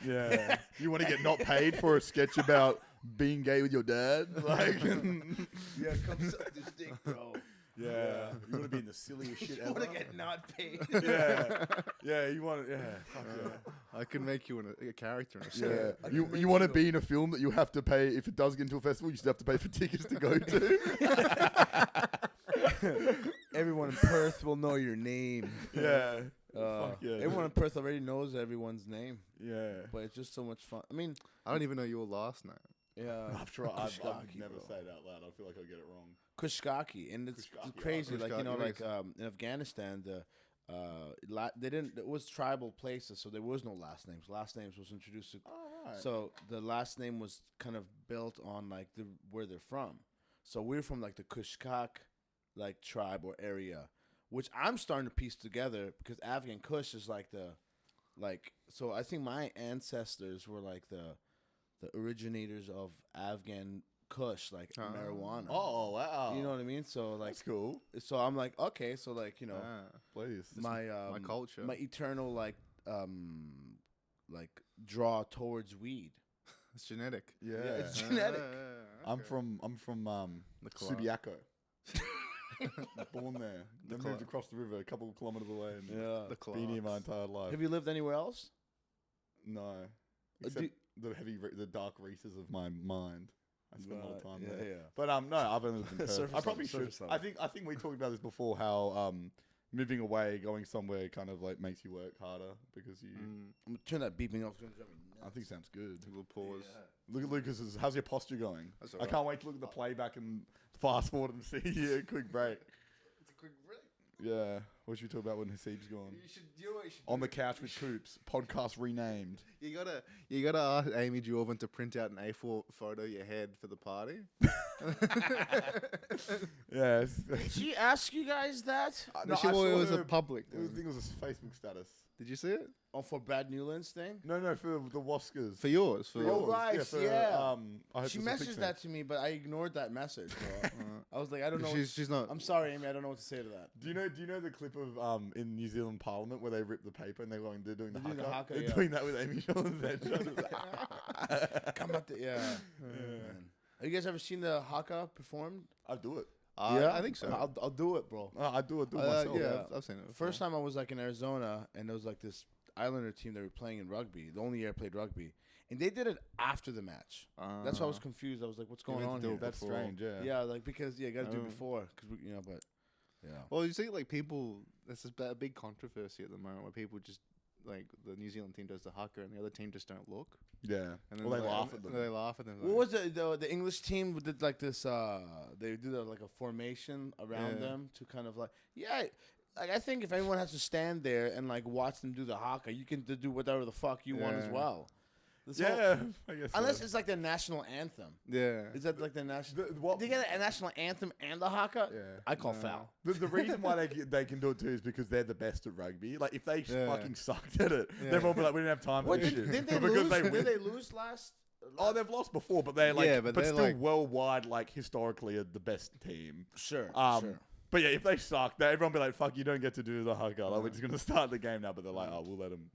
Yeah. You want to get not paid for a sketch about being gay with your dad? Like, yeah, come suck this dick, bro. Yeah. You want to be in the silliest shit ever? You want to get not paid. Yeah, you want to, fuck yeah. I can make you a character in a sketch. Yeah. You want to be in a film that you have to pay, if it does get into a festival, you still have to pay for tickets to go to. Everyone in Perth will know your name. Yeah. Fuck yeah. Everyone in Perth already knows everyone's name. Yeah. But it's just so much fun. I mean, I don't even know your last name. Yeah. I've tried. I've never say it out loud. I feel like I'll get it wrong. Kushkaki. And it's crazy. Like, in Afghanistan, they didn't. It was tribal places, so there was no last names. Last names was introduced to. Oh, right. So the last name was kind of built on like where they're from. So we're from like the Kushkak, like tribe or area, which I'm starting to piece together because Afghan Kush is like so I think my ancestors were like the originators of Afghan Kush, like marijuana. Oh wow! You know what I mean? So like, that's cool. So I'm like, okay, so like please, my culture, my eternal like draw towards weed. It's genetic. Yeah, it's genetic. I'm from Subiaco. Born there. Then moved across the river a couple of kilometers away and been here my entire life. Have you lived anywhere else? No. Except the dark recesses of my mind. I spent a lot of time there. Yeah. But no, I've only lived in Perth. I probably should. I think we talked about this before, how moving away, going somewhere kind of like makes you work harder because you I'm gonna turn that beeping off. I think sounds good. A little pause. Yeah. Look at Lucas's. How's your posture going? Right. I can't wait to look at the playback and fast forward and see a quick break. It's a quick break. Yeah. What should we talk about when Hassib's gone? You should On the couch with Coops. Podcast renamed. You gotta ask Amy Jorvan to print out an A4 photo of your head for the party. Yes. Did she ask you guys that? No, it was a public. I think it was a Facebook status. Did you see it? Oh, for Brad Newland's thing? No, for the Waskers. For yours. For Oh, yours. right, for, yeah. I hope She this will fix messaged me. that to me, but I ignored that message. Bro. I was like, I don't know. She's not. I'm sorry, Amy. I don't know what to say to that. Do you know the clip of in New Zealand Parliament where they rip the paper and they're doing the They're doing the haka? haka, They're yeah. doing that with Amy Sean's head. Come up to, yeah. Man. Have you guys ever seen the haka performed? I do it. I think so. I'll do it, bro. I do it myself. Yeah, I've seen it. First time I was like in Arizona, and there was like this Islander team that were playing in rugby. The only year I played rugby, and they did it after the match. That's why I was confused. I was like, "What's going on here?" That's strange. Yeah. Yeah, like because you got to do it before, because but yeah. Well, you see, like people, there's this big controversy at the moment where people just like the New Zealand team does the haka and the other team just don't look. Yeah. And Well, they laugh at them. They laugh at them. What was it? The English team did like this. They did like a formation around them to kind of like Like I think if anyone has to stand there and like watch them do the haka, you can do whatever the fuck you want as well. This whole- I guess. unless so. it's like the national anthem. Yeah. Is that like the national? What- They get a national anthem and the haka. Yeah. I call foul. The reason why they can do it too is because they're the best at rugby. Like if they Yeah. fucking sucked at it, they'd all be like, we didn't have time for What this did, shit. did they But because lose? win. Did they lose last? Oh, they've lost before, but they're like, Yeah, but but they're still like- worldwide, like historically, are the best team. Sure. Sure. But yeah, if they suck, everyone be like, "Fuck, you don't get to do the haka. Like, we're just gonna start the game now." But they're like, "Oh, we'll let them."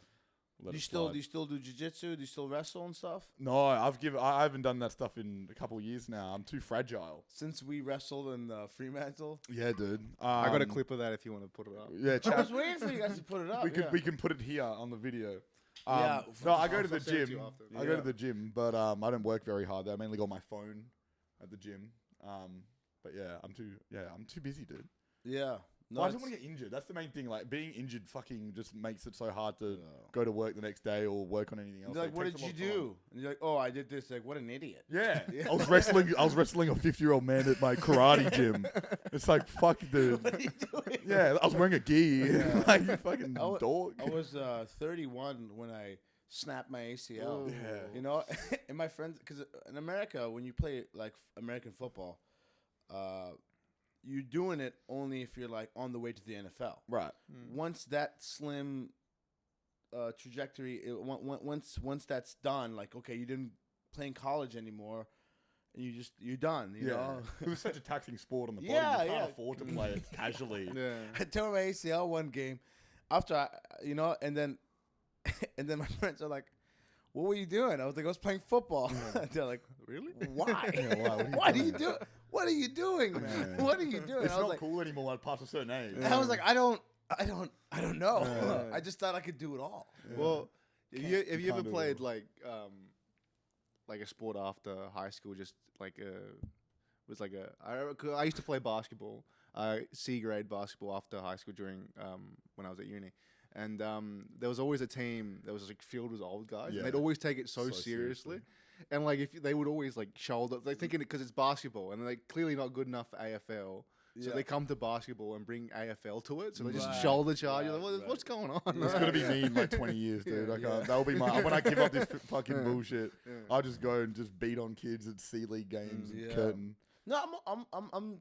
Do you still do jiu-jitsu? Do you still wrestle and stuff? No, I haven't done that stuff in a couple of years now. I'm too fragile. Since we wrestled in Fremantle, Yeah, dude. I got a clip of that if you want to put it up. Yeah, I chat. was waiting for you guys to put it up. We can put it here on the video. Yeah, No, I go I'll to the send it to gym. you after. I go to the gym, but I don't work very hard. I mainly go on my phone at the gym. But yeah, I'm too busy, dude. Yeah. No, I don't want to get injured. That's the main thing. Like being injured, fucking just makes it so hard to go to work the next day or work on anything else. They're like, It what takes did a you lot of time. do? And you're like, oh, I did this. Like, what an idiot. Yeah. I was wrestling a 50-year-old man at my karate gym. It's like, fuck, dude. What are you doing? Yeah, I was wearing a gi. Like, you fucking dog. I was 31 when I snapped my ACL. Yeah. You know, and my friends, because in America, when you play like American football, you're doing it only if you're like on the way to the NFL. Right. Once that slim trajectory, once that's done, like okay, you didn't play in college anymore, and you're done. You know, It was such a taxing sport on the body. Yeah, You can't yeah. afford to play it casually. Yeah. I tore my ACL one game after and then my friends are like, "What were you doing?" I was like, "I was playing football." They're like, Really? "Why? Yeah, why? What are you doing? What are you doing, man? Yeah. What are you doing?" It's I was not like, cool anymore when past a certain age. and I was like, I don't know. Yeah. I just thought I could do it all. Well, have you you ever can't do it played all. like a sport after high school? Just like I used to play basketball, C grade basketball after high school during when I was at uni, and there was always a team that was like filled with old guys. Yeah. And they'd always take it so, So seriously. seriously. And like if they would always like shoulder, they thinking it because it's basketball, and they're like, clearly not good enough for AFL. So Yeah. they come to basketball and bring AFL to it. So they just Right, shoulder charge. You're right, like, right. what's going on? It's gonna be me in like 20 years, dude. Yeah. I can't. That'll be my when I give up this fucking bullshit. Yeah. I'll just go and just beat on kids at C League games and Yeah. curtain. No, I'm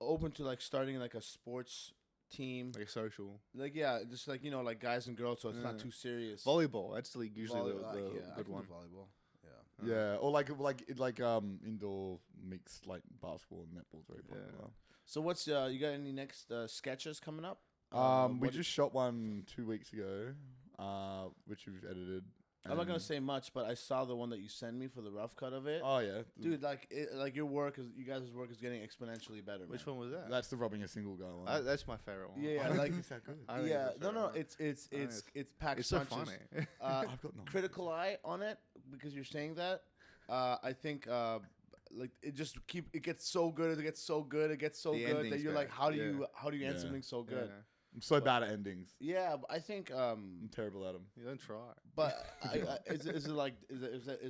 open to like starting like a sports team. Like social. Like just like like guys and girls, so it's not Yeah. too serious. Volleyball. That's like usually Volleyball, the I good can one. do volleyball. Yeah, or like indoor mixed like basketball and netball's very popular. So what's you got any next sketches coming up? We what- just shot one 2 weeks ago, which we've edited. I'm not gonna and- say much, but I saw the one that you sent me for the rough cut of it. Oh yeah, Dude, like your you guys' work is getting exponentially better. Which man. one was that? that's the robbing a single guy one. That's my favorite one. Yeah, I don't like think it's that good. I don't think yeah, it's no, fair, right? it's packed It's so punches. funny. I've got no. Critical eye on it because you're saying that. I think like it gets so good. It gets so good. It gets so The good that ending's you're like, better. how do Yeah. you end Yeah. something so good? I'm so bad at endings. Yeah, but I think I'm terrible at them. You don't try. but is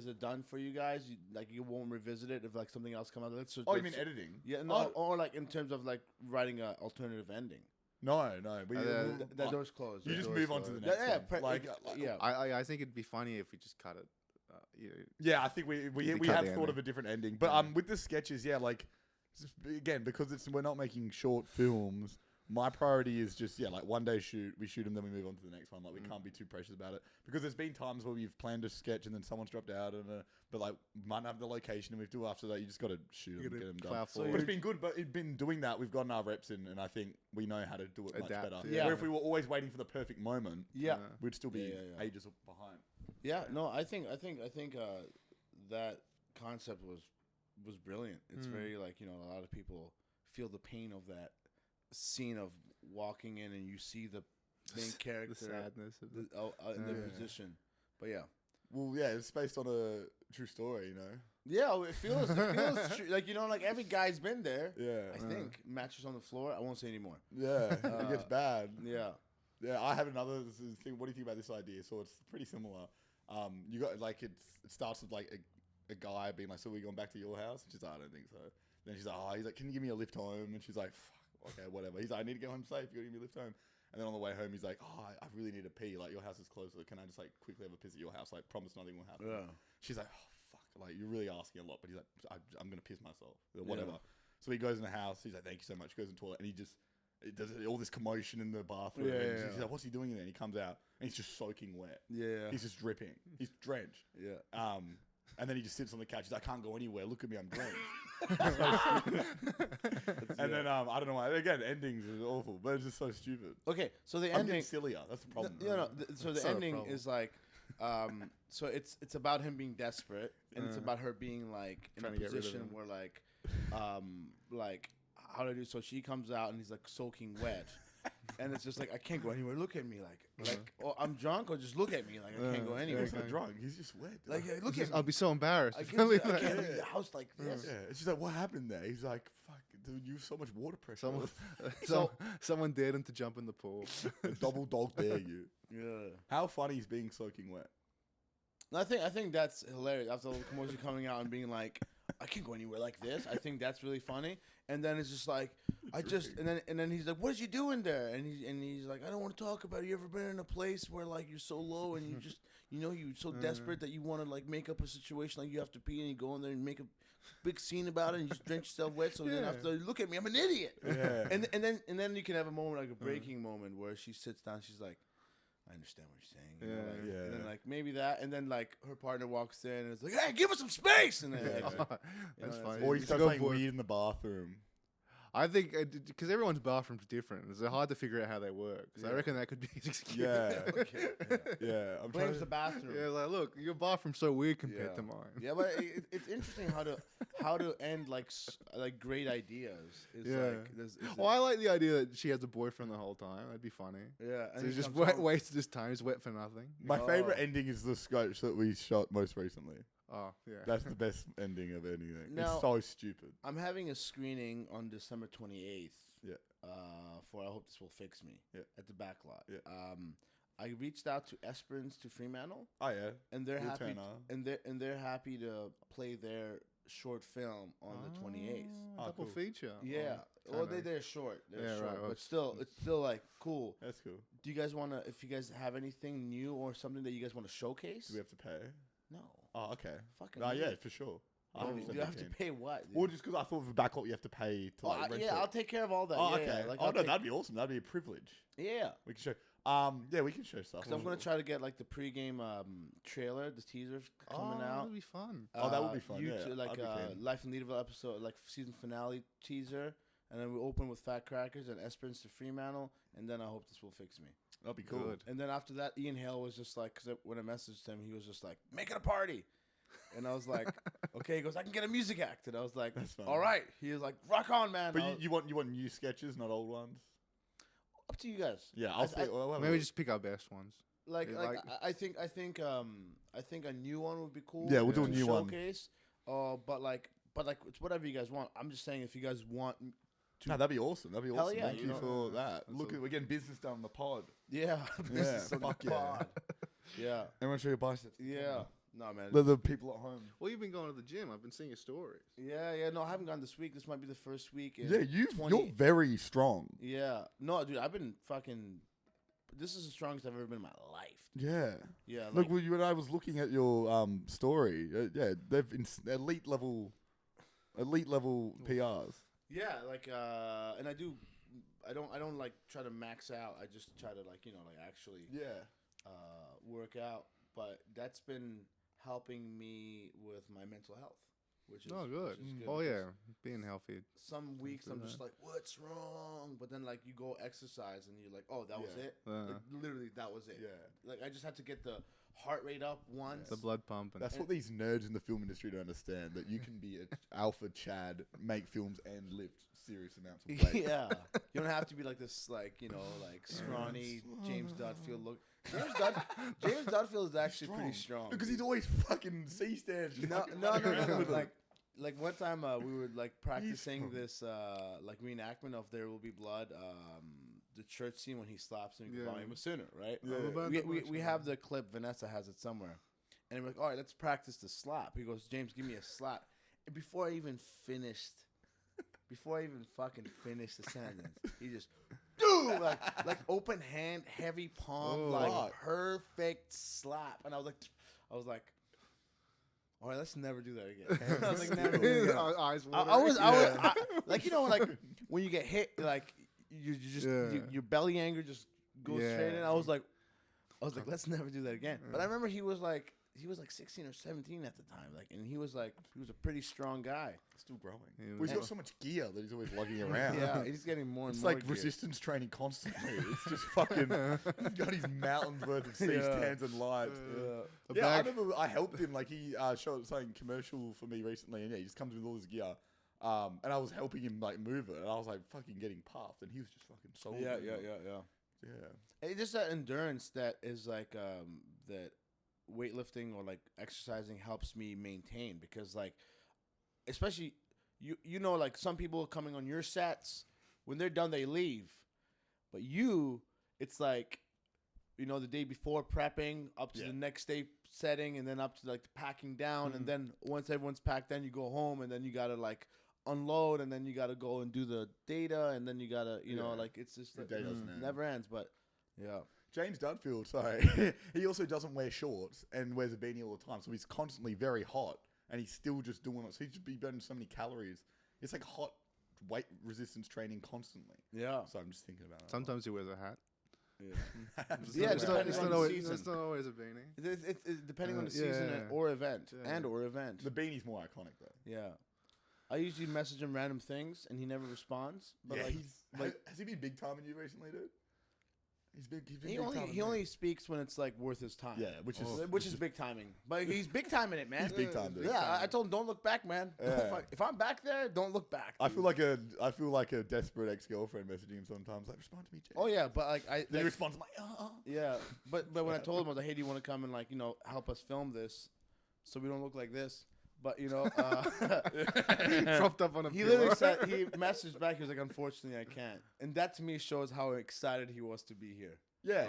it done for you guys? You won't revisit it if like something else comes out of it. So Oh, you mean editing? Yeah, no, or like in terms of like writing an alternative ending. No. We, That door's closed. you That just door's move on to closed. the next yeah, one. Like, yeah. I think it'd be funny if we just cut it. Yeah, I think we cut have the thought of ending. a different ending, but with the sketches, yeah, like again because we're not making short films. My priority is just, like one day shoot, we shoot them, then we move on to the next one. Like we can't be too precious about it because there's been times where we've planned a sketch and then someone's dropped out and but like might not have the location and we do after that. You just got to shoot them, get them done. So but it's been good. But it's been doing that. We've gotten our reps in, and I think we know how to do it much better. Yeah. Where if we were always waiting for the perfect moment, Yeah. we'd still be ages behind. Yeah, no, I think that concept was brilliant. It's very like, you know, a lot of people feel the pain of that scene of walking in and you see the main character, the sadness of in their position. But yeah. Well, yeah, it's based on a true story, you know. Yeah, it feels true. Like, you know, like every guy's been there. Yeah. I think mattress on the floor. I won't say anymore. Yeah, it gets bad. Yeah. Yeah, I have another thing. What do you think about this idea? So it's pretty similar. You got like it starts with like a guy being like, "So we going back to your house?" And she's like, "I don't think so." Then she's like, "Oh," he's like, "Can you give me a lift home?" And she's like, "Fuck, okay, whatever." He's like, "I need to get home safe. You got to give me a lift home." And then on the way home, he's like, "Oh, I really need to pee. Like your house is closer. Can I just like quickly have a piss at your house? Like promise nothing will happen." Yeah. She's like, "Oh fuck, like you're really asking a lot." But he's like, I'm gonna piss myself or whatever." So he goes in the house. He's like, "Thank you so much." Goes in the toilet and he just. It does all this commotion in the bathroom. Yeah. He's like, "What's he doing in there?" And he comes out and he's just soaking wet. Yeah. He's just dripping. He's drenched. Yeah. And then he just sits on the couch. He's like, "I can't go anywhere. Look at me, I'm drenched." And then I don't know why. Again, endings is awful, but it's just so stupid. Okay, so the I'm ending getting sillier. That's the problem. so the not a ending problem. is like, so it's about him being desperate, and it's about her being like in Trying a to get rid of position him. where like how do I do? So she comes out and he's like soaking wet, and it's just like I can't go anywhere. Look at me, like oh I'm drunk or just look at me, like I can't go anywhere. He's not drunk. He's just wet. Like look at me. I'll be so embarrassed. I if can't, I leave I that. can't leave the house like this. Yeah. And she's like, "What happened there?" He's like, "Fuck, dude, you have so much water pressure." Someone dared him to jump in the pool. Double dog dare you. Yeah. How funny is being soaking wet? And I think that's hilarious. After the commotion coming out and being like, I can't go anywhere like this. I think that's really funny. And then it's just like, and then he's like, what did you do in there? And he's like, I don't want to talk about it. You ever been in a place where like you're so low and you just, you know, you're so desperate that you want to like make up a situation like you have to pee and you go in there and make a big scene about it and you just drench yourself wet. So then after, look at me, I'm an idiot. Yeah. And then you can have a moment like a breaking moment where she sits down. She's like, I understand what you're saying. You know, like, and then like maybe that, and then like her partner walks in and it's like, hey, give us some space. And then That's funny. Or he You starts go playing for it. weed in the bathroom. I think because everyone's bathroom's different, it's hard to figure out how they work. So I reckon that could be his excuse. Yeah. Yeah. I'm trying blames to, the bathroom. Yeah, like look, your bathroom's so weird compared to mine. Yeah, but it's interesting how to end like great ideas. Is Well, I like the idea that she has a boyfriend the whole time. That'd be funny. yeah, So he he just comes home- wasted his time. He's wet for nothing. my favorite ending is the sketch that we shot most recently. Oh yeah. That's the best ending of anything. Now- it's so stupid. I'm having a screening on December 28th. Yeah. For I Hope This Will Fix Me. Yeah. At the back lot. Yeah. I reached out to Esperance to Fremantle, Oh yeah. and they're Will happy. Turner. And they're happy to play their short film on the 28th. Oh, Double cool. feature. Yeah. Oh, Well, kinda. they're short. They're Yeah, short. right, well, But still, it's still like cool. That's cool. Do you guys want to? If you guys have anything new or something that you guys want to showcase? Do we have to pay? No. Oh, okay. Fucking. Oh, yeah, weird. for sure. Oh, 100% you have to keen. pay what? dude? Well, just because I thought for backlot you have to pay to like rent yeah, it. I'll take care of all that. Oh, yeah, okay. yeah. Like, Oh I'll no, take- that'd be awesome. That'd be a privilege. yeah. We can show. Yeah, we can show stuff. Because I'm gonna try to get like the pregame trailer, the teaser coming out. That'd be fun. Oh, that would be fun, YouTube, yeah, like I'd be keen. Life in Leaderville episode, like season finale teaser, and then we open with Fat Crackers and Esperance to Fremantle, and then I Hope This Will Fix Me. That'd be cool. Good. And then after that, Ian Hale was just like, because when I messaged him, he was just like, make it a party. And I was like, okay. He goes, I can get a music act. And I was like, That's fine. all right. He was like, rock on, man. But I was- you want new sketches, not old ones. up to you guys. Yeah, I'll see. Well, Maybe just pick our best ones. Like, Yeah, like like- I think a new one would be cool. Yeah, we'll do a to new one. showcase. But it's whatever you guys want. I'm just saying if you guys want. No, that'd be awesome. That'd be Hell awesome. yeah, Thank you you know. for that. Look, we're getting business done on the pod. Yeah, business on the fuck yeah. pod. Yeah, Everyone show your biceps. yeah. No, man. The people at home. Well, you've been going to the gym. I've been seeing your stories. Yeah. No, I haven't gone this week. This might be the first week. In Yeah, you're very strong. Yeah. No, dude, I've been fucking. This is the strongest I've ever been in my life. Yeah. Yeah. Look, well, you and I was looking at your story. Yeah, they've elite level PRs. Yeah, like, and I do I don't like try to max out. I just try to like actually work out. But that's been helping me with my mental health, which is good. Which is good Oh yeah, being healthy. Some weeks I'm that. just like, what's wrong? But then like you go exercise and you're like, oh, that was it. Like, literally, that was it. Yeah. Like I just had to get the heart rate up once. The blood pump. That's what these nerds in the film industry don't understand. That you can be an alpha Chad, make films, and lift serious amounts of weight. Yeah, you don't have to be like this, like like scrawny James Dudfield look. James Dudfield is actually pretty strong because he's always fucking C-stands. No. Like one time we were like practicing this like reenactment of There Will Be Blood, the church scene when he slaps him. Yeah. I'm a sinner, right? Yeah. We have the clip. Vanessa has it somewhere, and we're like, all right, let's practice the slap. He goes, James, give me a slap. And before I even fucking finished the sentence, he just like open hand, heavy palm, perfect slap. And I was like, all right, let's never do that again. I was like, never. Eyes I like like when you get hit, like you just your belly anger just goes straight in. I was like, let's never do that again. But I remember he was like 16 or 17 at the time, like, and he was a pretty strong guy. Still growing. Well, he's got so much gear that he's always lugging around. Yeah, he's getting more and it's more. It's like gear. resistance training constantly. It's just fucking. He's got his mountains worth of C-stands and lights. I remember I helped him. Like he showed something commercial for me recently, and he just comes with all his gear. And I was helping him like move it, and I was like fucking getting puffed, and he was just fucking solid. Yeah. It's just that endurance that is like that weightlifting or like exercising helps me maintain, because like especially you know like some people coming on your sets, when they're done they leave, but it's like the day before prepping up to the next day setting, and then up to like the packing down, and then once everyone's packed, then you go home, and then you gotta like unload, and then you gotta go and do the data, and then you gotta like it's just the day doesn't end. Never ends. But James Dudfield, sorry, he also doesn't wear shorts and wears a beanie all the time, so he's constantly very hot, and he's still just doing it. So he'd just be burning so many calories. It's like hot weight resistance training constantly. Yeah. So I'm just thinking about that. Sometimes he wears a hat. Yeah, it's not always a beanie. It's depending on the season or event, or event. The beanie's more iconic though. Yeah. I usually message him random things, and he never responds. But has he been big timing you recently, dude? He's been he only speaks when it's like worth his time. Yeah, which is big timing. But he's big timing it, man. He's big time, dude. Yeah, I told him don't look back, man. Yeah. If I'm back there, don't look back. Dude. I feel like a desperate ex-girlfriend messaging him sometimes. Like, respond to me, Jay. Oh yeah, but like then he responds like, Yeah, but when I told him I was like, hey, do you want to come and like help us film this, so we don't look like this? But propped up on a. He literally said, he messaged back. He was like, unfortunately, I can't. And that to me shows how excited he was to be here. Yeah,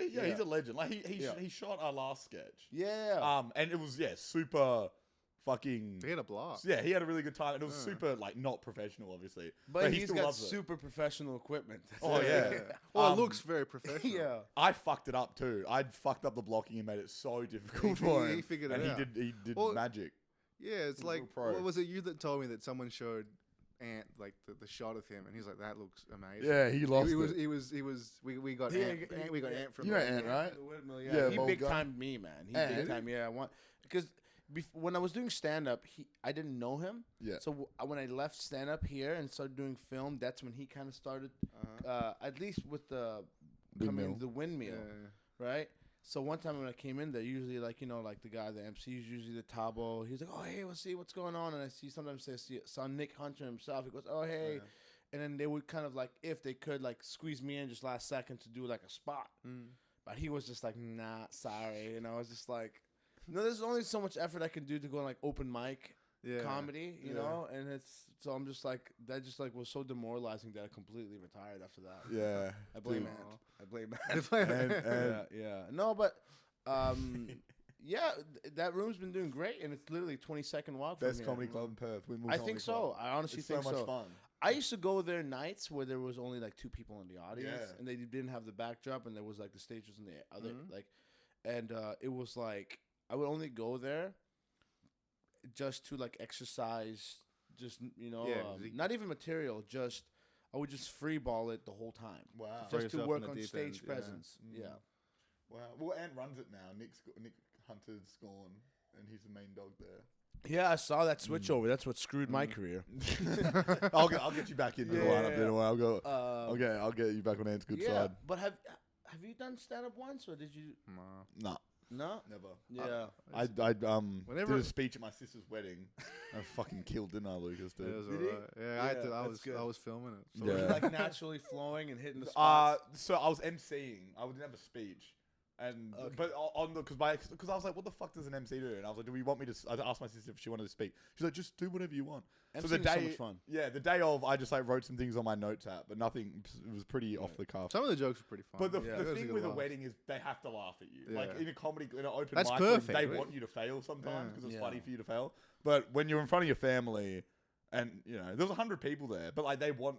he's a legend. Like he shot our last sketch. Yeah. And it was super fucking. He had a blast. Yeah, he had a really good time. And it was super like not professional, obviously. But he's got super professional equipment. Oh yeah. Well, it looks very professional. Yeah. I fucked it up too. I'd fucked up the blocking and made it so difficult for him. He figured it out. He did magic. Yeah, it's like, what was it you that told me that someone showed Ant like the shot of him, and he's like, that looks amazing. Yeah, he lost it. We got Ant from Ant, right? The windmill, yeah. He big timed me, man. He big time, because when I was doing stand up, I didn't know him. Yeah. So when I left stand up here and started doing film, that's when he kind of started, at least with the windmill, right? So one time when I came in there, usually like the guy, the MC is usually the Tabo. He's like, oh hey, let's see what's going on, and I saw Nick Hunter himself. He goes, oh hey, and then they would kind of like, if they could like squeeze me in just last second to do like a spot, but he was just like, nah, sorry, and I was just like, no, there's only so much effort I can do to go on like open mic comedy, you know, and so I'm just like, that just like was so demoralizing that I completely retired after that. Yeah, I blame Ant. Yeah. No, but that room's been doing great, and it's literally 20-second walk from Best comedy club in Perth. I think so. I honestly think so. So much fun. I used to go there nights where there was only like 2 people in the audience, and they didn't have the backdrop, and there was like the stages in the other and it was like I would only go there just to like exercise, just not even material, just I would just free ball it the whole time. Wow. Throw Just to yourself work in the on deep stage end, yeah. presence. Yeah. Wow. Well, Ant runs it now. Nick Hunter's gone, and he's the main dog there. Yeah, I saw that switch over. That's what screwed my career. I'll get you back into the lineup. Then I'll go. I'll get you back on Ant's good side. But have you done stand up once, or did you? No, No, never. Yeah. I did Whenever- a speech at my sister's wedding. I fucking killed, didn't I, Lucas? It Dude? was Did he? alright. Yeah, I that's good. was filming it. So Was Yeah. it like naturally flowing and hitting the spots? So I was emceeing. I didn't have a speech. And Okay. but on the because I was like, what the fuck does an MC do? And I was like, do we want me to? I asked my sister if she wanted to speak. She's like, just do whatever you want. MC so the is so day, much fun. yeah, the day of, I just like wrote some things on my notes app, but nothing. It was pretty off the cuff. some of the jokes were pretty fun. But the It was a thing good with a laugh. wedding is they have to laugh at you. Yeah. Like in a comedy, in an open That's mic, perfect, they right? want you to fail sometimes because it's Yeah. funny for you to fail. But when you're in front of your family, and you know there was 100 people there, but like they wanted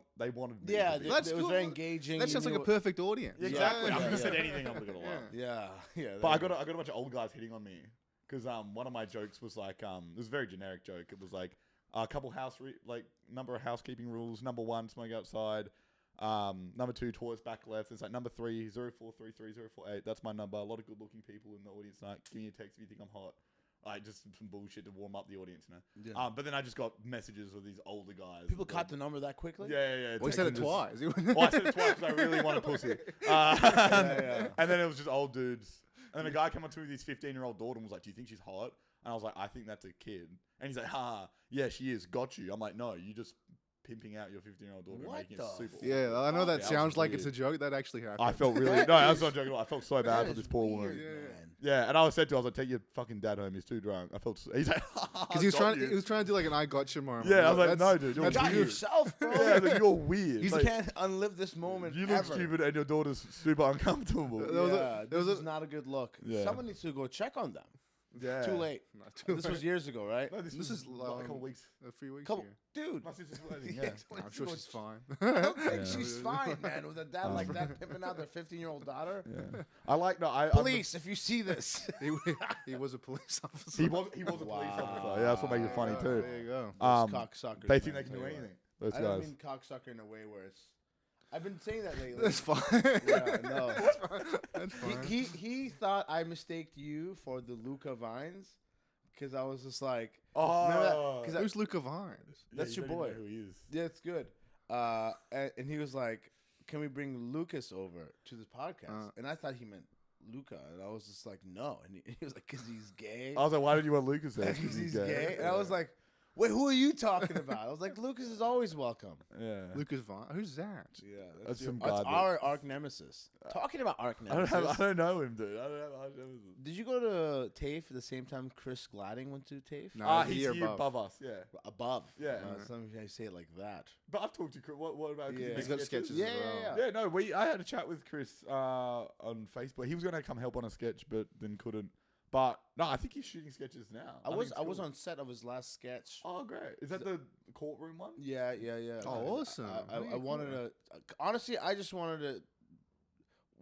me. Yeah, to be. That's it was cool. very engaging. That you sounds like knew a perfect audience. Yeah, exactly. Yeah, I'm gonna yeah. say anything. I'm gonna laugh. Yeah, yeah. But I got a bunch of old guys hitting on me because one of my jokes was like it was a very generic joke. It was like a couple number of housekeeping rules. Number 1, smoke outside. Number 2, toilets back left. It's like number 3, 0433 That's my number. A lot of good looking people in the audience tonight. Give me a text if you think I'm hot. Like just some bullshit to warm up the audience, you know. Yeah. But then I just got messages of these older guys. People that caught the number that quickly. Yeah. Well, he said it texting twice. Well, I said it twice because I really want a pussy. Yeah. And then it was just old dudes. And then a guy came up to me with his 15-year-old daughter and was like, do you think she's hot? And I was like, I think that's a kid. And he's like, yeah, she is. Got you. I'm like, no, you just pimping out your 15-year-old daughter What and making the it super. Yeah, I know that Yeah, sounds was like it's a weird. joke. That actually happened. I felt really... No, I was not joking at all. I felt so bad That for is this poor woman. weird, Yeah. man. Yeah, and I was said to her, I was like, take your fucking dad home. He's too drunk. I felt... He's like, because he was trying to do like an I gotcha moment. Yeah, I was like, That's- no, dude. You're that's Got weird. weird. yourself, bro. Yeah, I was like, you're weird. You Like, can't unlive this moment. you look ever. stupid and your daughter's super uncomfortable. There was a- Yeah, there was this a- is not a good look. Yeah. Someone needs to go check on them. Yeah. Too late. No, too This late. was years ago, right? No, this is, like a couple weeks. A few weeks Couple, ago. dude. My sister's wedding, Yeah, yeah. I'm sure she's fine. I don't think Yeah. she's fine, man. With a dad like that pimping out their 15-year-old daughter. Yeah. I like Police, if you see this. he was a police officer. He was a police officer. Yeah, that's what makes it funny too. There you go. Those cocksuckers. They think man, they can tell do you anything. what. Those I don't guys. mean cocksucker in a way where it's. I've been saying that lately. That's fine. Yeah, no. That's fine. He thought I mistaked you for the Luca Vines because I was just like, Oh, remember that? 'Cause Who's Luca Vines? that's your boy. Who he is? Yeah, it's good. And he was like, "Can we bring Lucas over to the podcast?" And I thought he meant Luca, and I was just like, "No." And he was like, "Cause he's gay." I was like, why did you want Lucas there? Because he's gay. And I was like, "Wait, who are you talking about?" I was like, "Lucas is always welcome." yeah. Lucas Vines. Who's that? Yeah, That's your- some that's guy that- our arch nemesis. Talking about arch I nemesis. don't know him, dude. I don't know. Did you go to TAFE at the same time Chris Gladding went to TAFE? No, He's year here above. above us, yeah. Above. Yeah. Some guys say it like that. But I've talked to Chris. What about? 'cause he Yeah. makes He's got sketches Yeah, as well. yeah, Yeah, no, I had a chat with Chris on Facebook. He was going to come help on a sketch, but then couldn't. But no, I think he's shooting sketches now. I think was it's I was cool. on set of his last sketch. Oh, great! Is that the courtroom one? Yeah. Oh, awesome. I Really wanted cool. to honestly. I just wanted to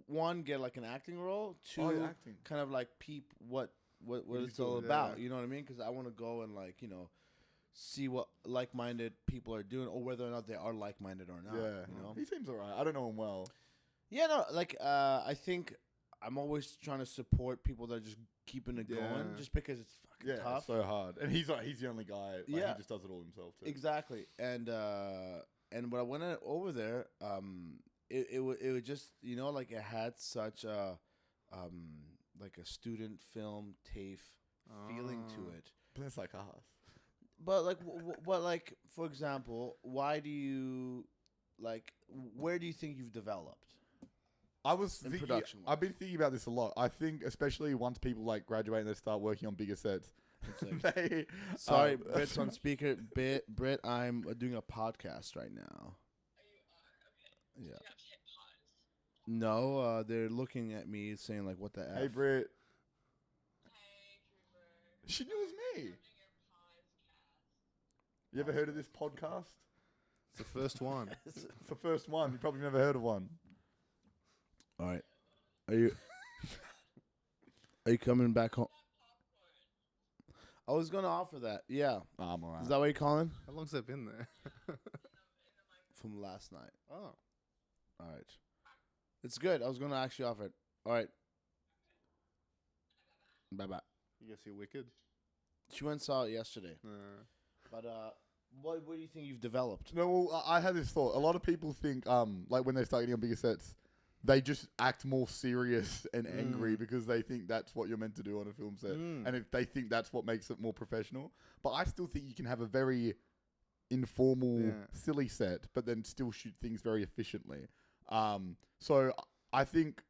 one get like an acting role. Two, Oh, yeah, acting. kind of like peep what he's it's all doing, about. yeah. You know what I mean? Because I want to go and like see what like-minded people are doing, or whether or not they are like-minded or not. Yeah, You know? he seems alright. I don't know him well. Yeah. No. Like I think I'm always trying to support people that are just keeping it going, Yeah. just because it's fucking Yeah, tough. it's so hard, and he's the only guy. Like, Yeah. he just does it all himself too. Exactly, and when I went over there, it was just like it had such a like a student film TAFE feeling to Oh. it. But that's like us. But like, but like, for example, why do you like? Where do you think you've developed? I was In thinking, production-wise. I've been thinking about this a lot. I think, especially once people like graduate and they start working on bigger sets, It's like, they sorry, Brit's on speaker. Brit, I'm doing a podcast right now. Yeah. No, they're looking at me saying like, "What the f?" Hey, Britt. She knew it was me. You ever heard of this podcast? It's the first one. It's the first one. You probably never heard of one. All right. Are you coming back home? I was gonna offer that. Yeah. I'm alright. Is that what you're calling? How long's that been there? from last night. Oh. All right. It's good. I was going to actually offer it. All right. Bye-bye. You guys see Wicked? She went and saw it yesterday. But what do you think you've developed? No, well, I had this thought. A lot of people think, like when they start getting on bigger sets, they just act more serious and angry because they think that's what you're meant to do on a film set, and if they think that's what makes it more professional. But I still think you can have a very informal, silly set, but then still shoot things very efficiently. So I think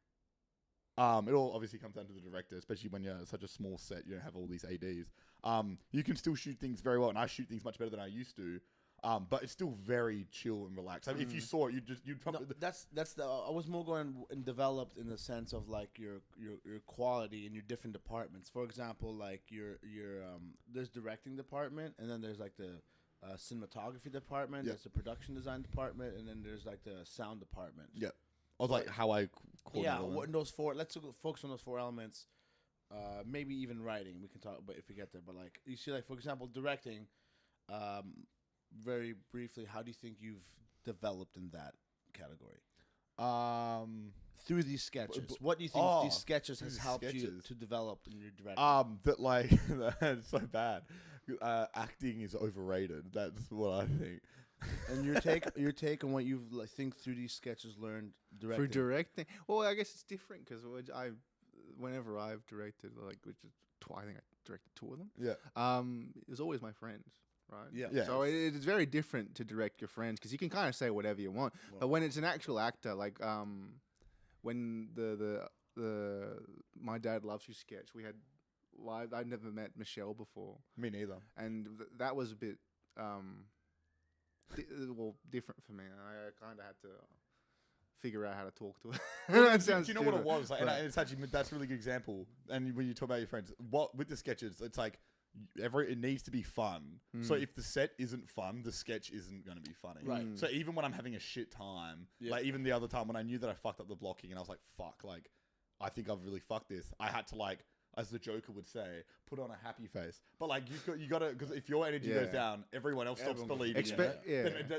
it all obviously comes down to the director, especially when you're such a small set, you don't have all these ADs. You can still shoot things very well, and I shoot things much better than I used to. But it's still very chill and relaxed. I mean, if you saw it, you'd probably. No, that's the. I was more going and developed in the sense of like your quality in your different departments. For example, like your there's directing department, and then there's like the cinematography department. There's the production design department, and then there's like the sound department. Yeah. I was like how I. Those four. Let's focus on those four elements. Maybe even writing. We can talk about if we get there. But like you see, like for example, directing. Very briefly, how do you think you've developed in that category? Through these sketches, what do you think these sketches has helped you to develop in your direction? That like that's so bad. Acting is overrated. That's what I think. And your take on what you've think through these sketches learned directing. For directing, well, I guess it's different because whenever I've directed, like I think I directed 2 of them. Yeah. It was always my friends. Right. Yeah. So it's very different to direct your friends because you can kind of say whatever you want. Well, but when it's an actual actor, like when the My Dad Loves You sketch, we had live. I'd never met Michelle before. Me neither. And that was a bit different for me. I kind of had to figure out how to talk to her. That sounds. Do you know what it was? Like, and it's actually that's a really good example. And when you talk about your friends, what with the sketches, it's like. It needs to be fun. So if the set isn't fun, the sketch isn't going to be funny. Right. So even when I'm having a shit time, like even the other time when I knew that I fucked up the blocking and I was like, fuck, like I think I've really fucked this. I had to like, as the Joker would say, put on a happy face. But like you got to, because if your energy goes down, everyone else stops believing it.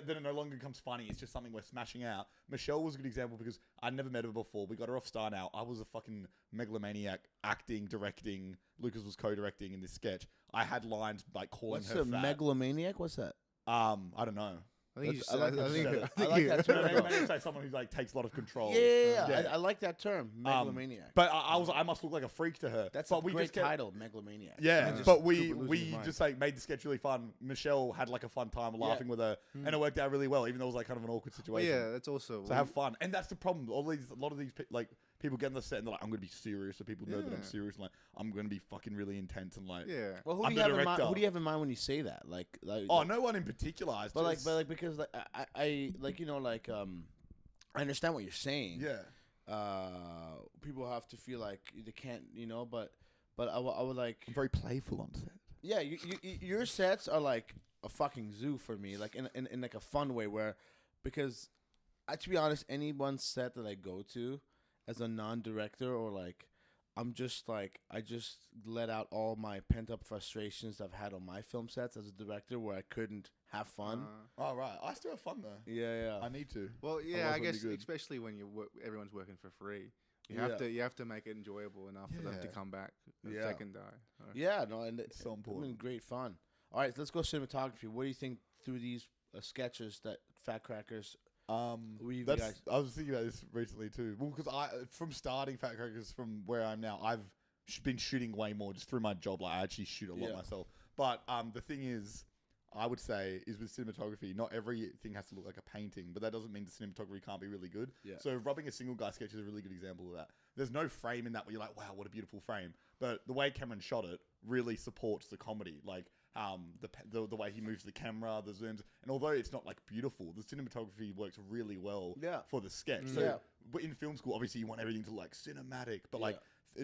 Then it no longer becomes funny. It's just something we're smashing out. Michelle was a good example because I'd never met her before. We got her off Star Now. I was a fucking megalomaniac, acting, directing. Lucas was co-directing in this sketch. I had lines like calling her fat. What's a megalomaniac? What's that? I don't know. I think I like that term. Maybe it's like someone who like takes a lot of control. Yeah. I like that term, megalomaniac. But I must look like a freak to her. That's a great title, megalomaniac. Yeah, but we just like made the sketch really fun. Michelle had like a fun time laughing with her, and it worked out really well, even though it was like kind of an awkward situation. Yeah, that's also so have fun, and that's the problem. A lot of these like people get in the set and they're like, I'm gonna be serious, so people know that I'm serious. And, like I'm gonna be fucking really intense and like Well, who do you have in mind when you say that? Like no one in particular. But because I I understand what you're saying. Yeah. People have to feel like they can't, but I would like. I'm very playful on set. Yeah, your sets are like a fucking zoo for me, like in like a fun way because to be honest, any one set that I go to as a non-director or like I'm just like I just let out all my pent-up frustrations I've had on my film sets as a director where I couldn't have fun. Oh right, I still have fun though. Yeah. I need to. Well, yeah, I guess especially when everyone's working for free, you have to make it enjoyable enough for them to come back the second day. Yeah, no, and it's so important. Been great fun. All right, let's go cinematography. What do you think through these sketches that Fat Crackers? I was thinking about this recently too. Well, because from starting Fat Crackers from where I'm now, I've been shooting way more just through my job. Like I actually shoot a lot myself. But the thing is, I would say is with cinematography, not everything has to look like a painting, but that doesn't mean the cinematography can't be really good. Yeah. So Robbing a Single Guy sketch is a really good example of that. There's no frame in that where you're like, wow, what a beautiful frame. But the way Cameron shot it really supports the comedy. Like the way he moves the camera, the zooms, and although it's not like beautiful, the cinematography works really well for the sketch. So but in film school, obviously you want everything to look like cinematic, but like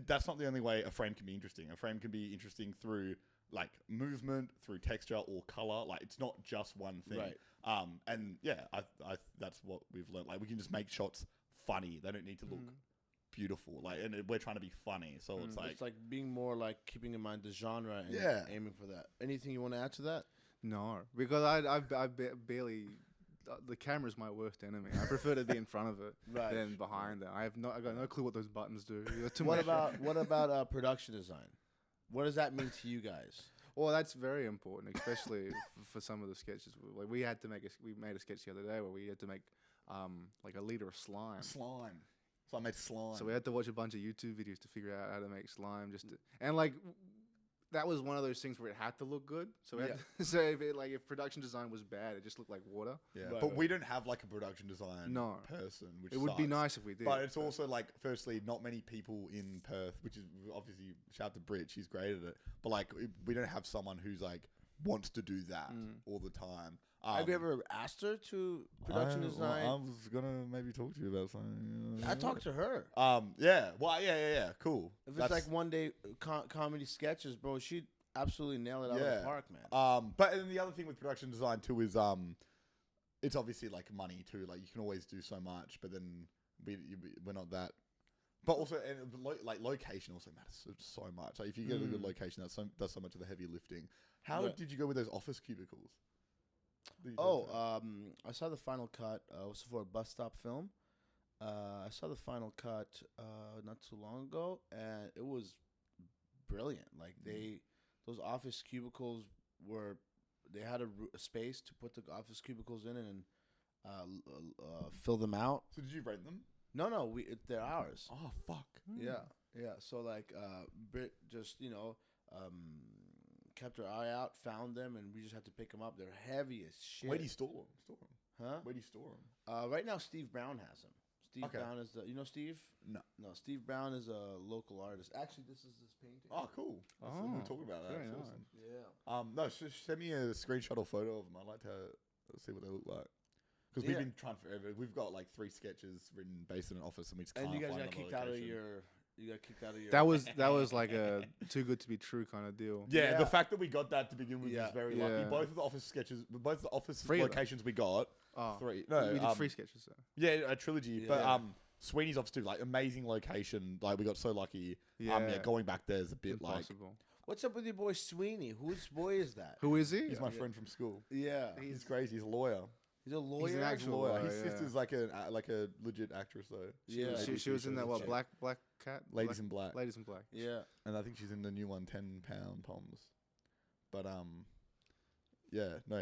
that's not the only way a frame can be interesting. A frame can be interesting through like movement, through texture or color. Like it's not just one thing. Right. And yeah, I that's what we've learned. Like we can just make shots funny. They don't need to look beautiful. Like, and we're trying to be funny. So it's like being more like keeping in mind the genre and aiming for that. Anything you want to add to that? No, because I barely the camera's my worst enemy. I prefer to be in front of it than behind it. I got no clue what those buttons do. What about production design? What does that mean to you guys? Well, that's very important, especially for some of the sketches. Like we made a sketch the other day where we had to make like a liter of slime. Slime. So I made slime. So we had to watch a bunch of YouTube videos to figure out how to make slime. And like that was one of those things where it had to look good. So so if production design was bad, it just looked like water. Yeah, but we don't have like a production design person. Which it would be nice if we did. But it's also like, firstly, not many people in Perth, which is obviously shout out to Brit, she's great at it. But like, we don't have someone who's like wants to do that all the time. Have you ever asked her to production design? I was gonna maybe talk to you about something. I talked to her. Yeah. Well, yeah. Cool. If it's like one day comedy sketches, bro, she'd absolutely nail it out of the park, man. But and the other thing with production design too is it's obviously like money too. Like you can always do so much, but then we're not that. But also, like location also matters so much. Like if you get a good location, that does so much of the heavy lifting. How did you go with those office cubicles? I saw the final cut. It was for a bus stop film. I saw the final cut not too long ago, and it was brilliant. Like those office cubicles they had a space to put the office cubicles in and fill them out. So did you rent them? No, they're ours. Oh fuck. Yeah. So like, Brit just kept her eye out, found them, and we just had to pick them up. They're heavy as shit. Where do you store them? Huh? Where do you store them? Right now, Steve Brown has them. Steve Brown is you know Steve? No. Steve Brown is a local artist. Actually, this is his painting. Oh, cool. We were talking about that. Very That's nice. awesome. No, send me a screenshot or photo of them. I'd like to see what they look like. Because we've been trying forever. We've got like 3 sketches written based in an office, and we just can't you guys find got kicked out of your. You got kicked out of your. That was like a too good to be true kind of deal. Yeah, the fact that we got that to begin with was very lucky. Yeah. Both of the office sketches, both the office Three locations we got. 3. No, we did 3 sketches though. Yeah, a trilogy. But Sweeney's office too, like amazing location. Like we got so lucky. Going back there is a bit impossible. like. What's up with your boy Sweeney? Whose boy is that? Who is he? He's my friend from school. Yeah, He's crazy. He's a lawyer. He's a lawyer. He's an actual lawyer. lawyer. His sister's like a legit actress though. She was in that Black Cat? Ladies in Black. Ladies in Black. Yeah. And I think she's in the new one, 10-pound Poms. But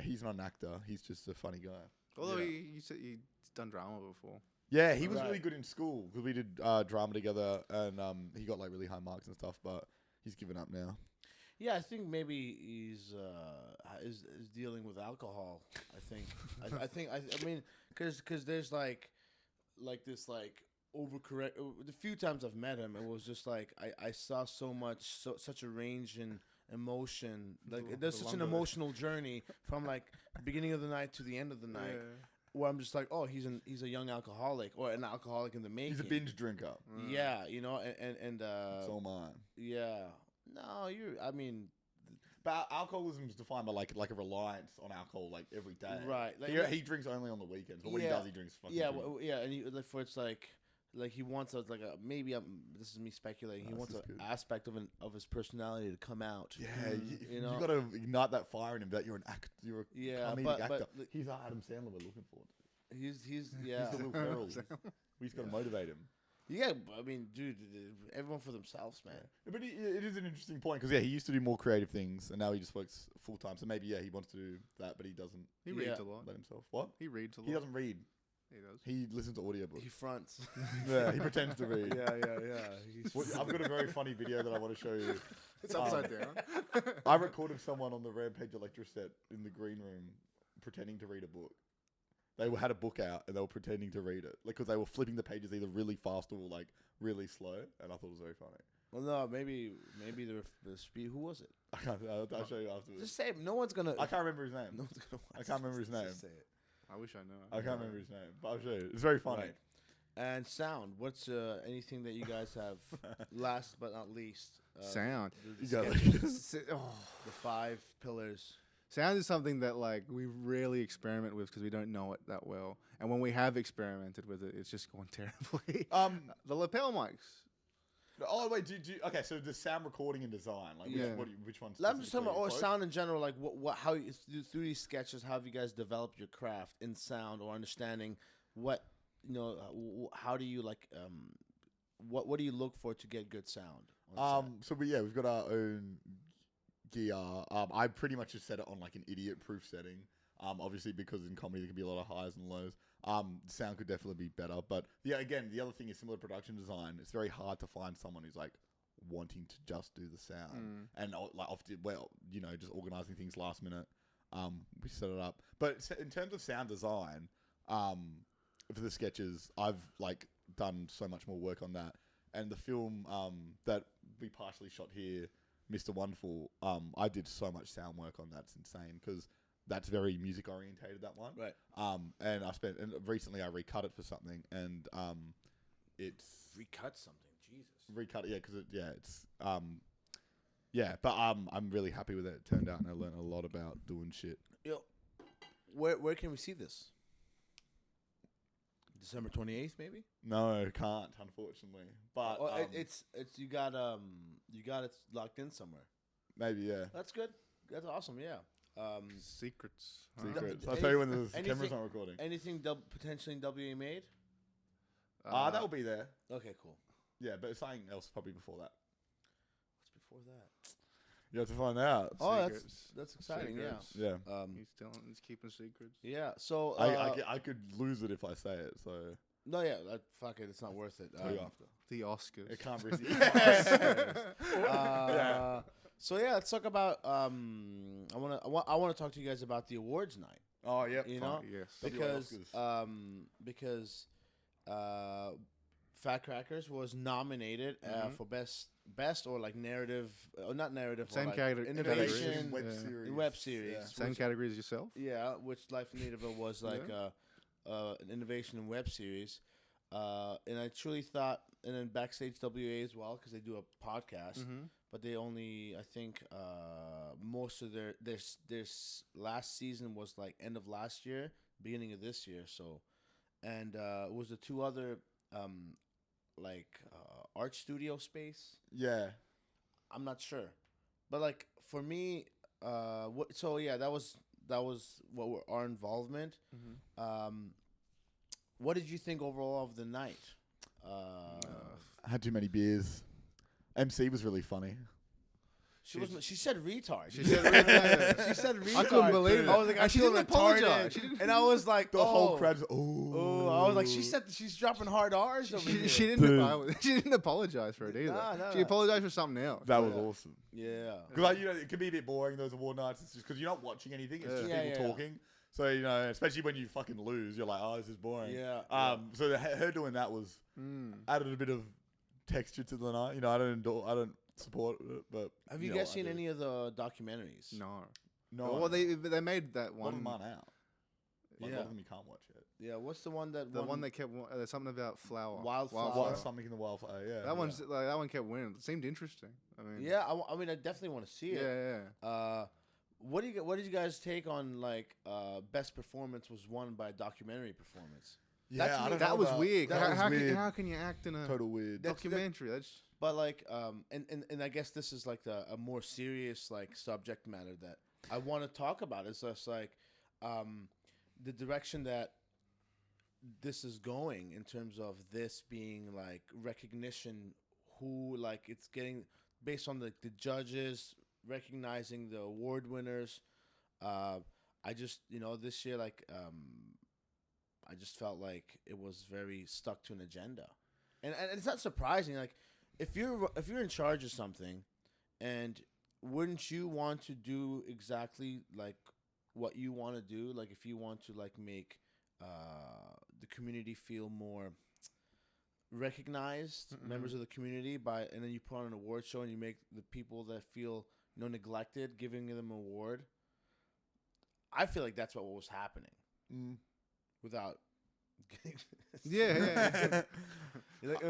he's not an actor. He's just a funny guy. Although you said he's done drama before. Yeah, he was really good in school because we did drama together, and he got like really high marks and stuff. But he's given up now. Yeah, I think maybe he's is dealing with alcohol. I mean, because there's like this overcorrect. The few times I've met him, it was just like I saw such a range in emotion. Like there's such an emotional journey from like the beginning of the night to the end of the night. Yeah. Where I'm just like, oh, he's a young alcoholic or an alcoholic in the making. He's a binge drinker. Yeah, and so am I. Yeah. No, I mean, but alcoholism is defined by like a reliance on alcohol like every day. Right. Like, he drinks only on the weekends, but when he does, he drinks fucking. Yeah, and it's like he wants this is me speculating. He wants an aspect of his personality to come out. Yeah, you got to ignite that fire in him that you're an actor. You're a comedic actor. He's our Adam Sandler we're looking for. He's He's the Will Ferrell. We just got to motivate him. Yeah, I mean, dude, everyone for themselves, man. Yeah, but it is an interesting point because he used to do more creative things, and now he just works full time. So maybe he wants to do that, but he doesn't. He reads a lot. Let himself. What? He reads a lot. He doesn't read. He does. He listens to audiobooks. He fronts. Yeah, he pretends to read. Yeah. I've got a very funny video that I want to show you. It's upside down. I recorded someone on the Rampage Electra set in the green room pretending to read a book. They had a book out and they were pretending to read it, like because they were flipping the pages either really fast or like really slow, and I thought it was very funny. Well, no, maybe the speed. Who was it? I'll show you afterwards. Just say it. No one's gonna. I can't remember his name. No one's gonna watch. I can't remember his name. Just say it. I wish I knew. I can't remember his name, but I'll show you. It's very funny. Right. And sound. What's anything that you guys have? Last but not least, sound. The 5 pillars. Sound is something that like we rarely experiment with because we don't know it that well, and when we have experimented with it, it's just gone terribly. The lapel mics. Oh wait, okay? So the sound recording and design, like which ones? I'm just talking about sound in general. Like how through these sketches, how have you guys developed your craft in sound or understanding what how do you like what do you look for to get good sound? So we've got our own gear. I pretty much just set it on like an idiot-proof setting. Obviously because in comedy there can be a lot of highs and lows. Sound could definitely be better, but again, the other thing is similar to production design. It's very hard to find someone who's like wanting to just do the sound and like often, just organizing things last minute. We set it up, but in terms of sound design, for the sketches, I've like done so much more work on that, and the film that we partially shot here, Mr. Wonderful, I did so much sound work on that. It's insane because that's very music orientated, that one. Right. And recently I recut it for something, and it's recut something. Jesus. Recut it, but I'm really happy with it. It turned out, and I learned a lot about doing shit. Yo, where can we see this? December 28th, maybe? No, can't, unfortunately. But it's you got it locked in somewhere. Maybe, yeah. That's good. That's awesome. Yeah. Secrets. I'll tell you when the camera's not recording. Anything potentially in WA made? That will be there. Okay, cool. Yeah, but something else probably before that. What's before that? You have to find out. Oh, that's exciting. Secrets. Yeah. He's keeping secrets. Yeah. So I could lose it if I say it. So no, yeah. Fuck it. It's not worth it. After the Oscars. It can't be. Yeah. So yeah, let's talk about. I want to talk to you guys about the awards night. Oh yeah, you know, yes. Because Fat Crackers was nominated for best or like narrative, or not narrative, same or like category, innovation web series. Same category as yourself. Yeah, which Life in Naderville was like an innovation in web series, and I truly thought, and then Backstage WA as well because they do a podcast. But they only, I think, most of their last season was like end of last year, beginning of this year. So, and it was the two other art studio space. Yeah, I'm not sure, but like for me, that was what our involvement. What did you think overall of the night? I had too many beers. MC was really funny. She said retard. She said retard. She said retard. I couldn't believe it. I was like, I feel retarded. And I was like, the whole crowd's oh. I was like, she said she's dropping hard R's over here. She didn't apologize for it either. No, she apologized for something else. That was awesome. Yeah. Because it can be a bit boring, those award nights. It's just because you're not watching anything. It's just people talking. So, especially when you fucking lose, you're like, oh, this is boring. Yeah. So her doing that was added a bit of texture to the night. I don't support it, but have you guys seen any of the documentaries? No. Well, they made that one. A lot of them aren't out. A lot of them you can't watch yet. Yeah, what's the one that one that kept something about flower, wildflower, something in the wildflower? Yeah, that one kept winning. It seemed interesting. I mean, I definitely want to see it. Yeah. What did you guys take on best performance was won by documentary performance? Yeah, that was weird. How can you act in a total weird documentary? But and I guess this is like a more serious subject matter that I want to talk about. It's just the direction that this is going in terms of this being recognition, who it's getting based on the judges recognizing the award winners. I just this year I just felt like it was very stuck to an agenda, and it's not surprising. If you're in charge of something, and wouldn't you want to do exactly what you want to do? If you want to make the community feel more recognized, members of the community and then you put on an award show and you make the people that feel neglected, giving them an award. I feel like that's what was happening. Without getting yeah. You're like,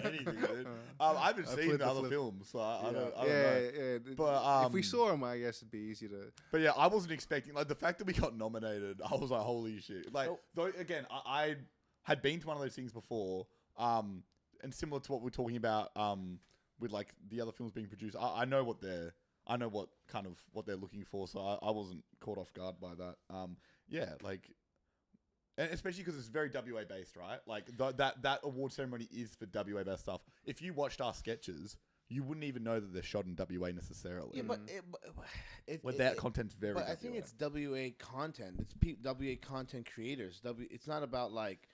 anything, dude. I haven't seen the other films, so I don't know. Yeah. But if we saw them, I guess it'd be easy to. But yeah, I wasn't expecting the fact that we got nominated. I was like, holy shit! Though again, I had been to one of those things before. and similar to what we're talking about with like the other films being produced, I know what they're looking for, so I wasn't caught off guard by that. Yeah, like, and especially because it's very WA based, right? Like that award ceremony is for WA based stuff. If you watched our sketches, you wouldn't even know that they're shot in WA necessarily. Yeah, but that content's very. But WA. I think it's WA content. It's WA content creators. It's not about like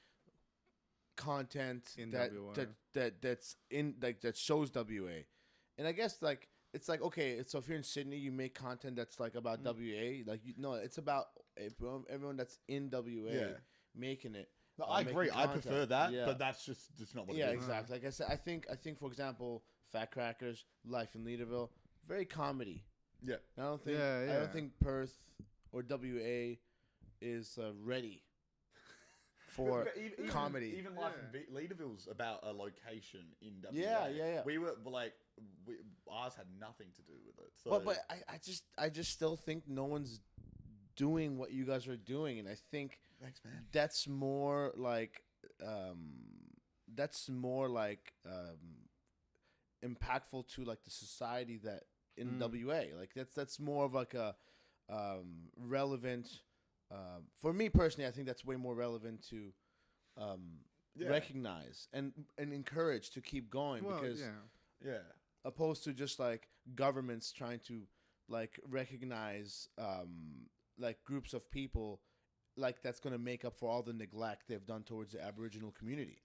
content In that's in like that shows WA, and I guess like it's like okay, so if you're in Sydney, you make content that's like about WA. Like no, it's about everyone that's in WA making it. No, I agree. I prefer that, but that's just not what. Yeah, it is. exactly. Like I said, I think for example, Fat Crackers, Life in Leaderville, very comedy. Yeah, I don't think Perth or WA is ready for comedy. Even Life in Leaderville's about a location in WA. Yeah. We were like, ours had nothing to do with it. So. But I just still think no one's doing what you guys are doing, and I think thanks, man. That's more like impactful to like the society that in WA. Like that's more of like a relevant. For me personally, I think that's way more relevant to recognize and encourage to keep going because opposed to just like governments trying to like recognize like groups of people like that's going to make up for all the neglect they've done towards the Aboriginal community.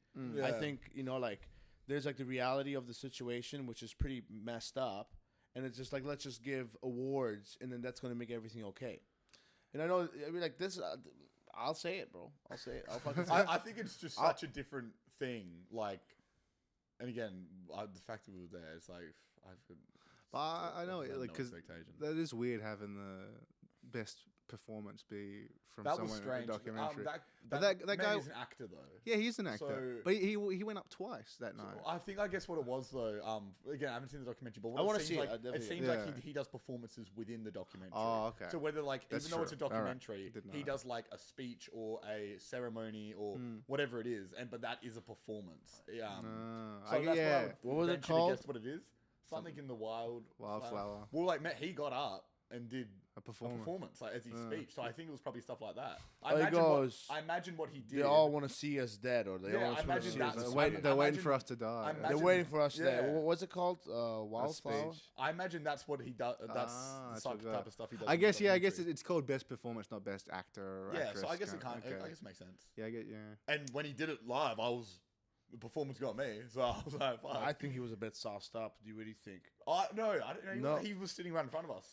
I think, like there's like the reality of the situation, which is pretty messed up. And it's just like, let's just give awards and then that's going to make everything okay. And I know, I mean, like this, I'll say it, bro. I'll say it. I'll fucking say it. I think it's just such a different thing. Like, and again, the fact that we were there, it's like, I know, like, because that is weird having the best performance be from someone in a documentary. That guy is an actor though. Yeah, he's an actor. But he went up twice that night. I guess what it was though. Again, I haven't seen the documentary, but I want to see like, it. It seems like he does performances within the documentary. Oh, okay. So whether like That's even though it's a true. documentary, Right. he does like a speech or a ceremony or whatever it is, but that is a performance. So that's what was it called? Guess what it is? Something in the Wildflower. Well, like he got up and did a performance like as his speech. So I think it was probably stuff like that. I imagine what he did. They all want to see us dead, or they all want to see us. They're waiting for us to die. They're waiting for us to die. What's it called? Wildflower. I imagine that's what he does. That's the type of stuff he does. I guess it's called best performance, not best actor or actress. So I guess I guess it makes sense. Yeah, And when he did it live, the performance got me, so I was like, fuck. I think he was a bit sauced up. Do you really think? No, I don't know. He was sitting right in front of us.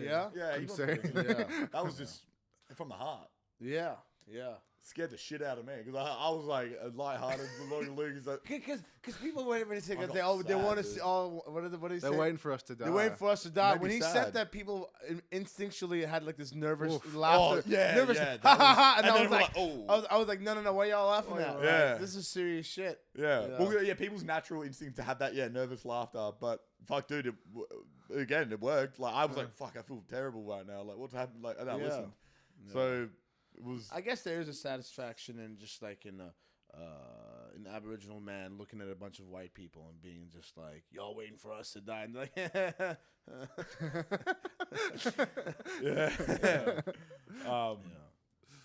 Yeah? Yeah, he was. That was just from the heart. Yeah. Scared the shit out of me because I was like lighthearted. Luke is like, because people wait when they want to see. What do you say? They're waiting for us to die. They're waiting for us to die. When he said that, people instinctually had like this nervous laughter. Nervous. And I was like, I was like, no, why are y'all laughing at? Yeah, like, this is serious shit. Yeah. Well, people's natural instinct to have that nervous laughter, but fuck, dude, it worked. Like I was like, fuck, I feel terrible right now. Like what's happened? Like and I listened. So. I guess there is a satisfaction in just like in an Aboriginal man looking at a bunch of white people and being just like, y'all waiting for us to die, and like,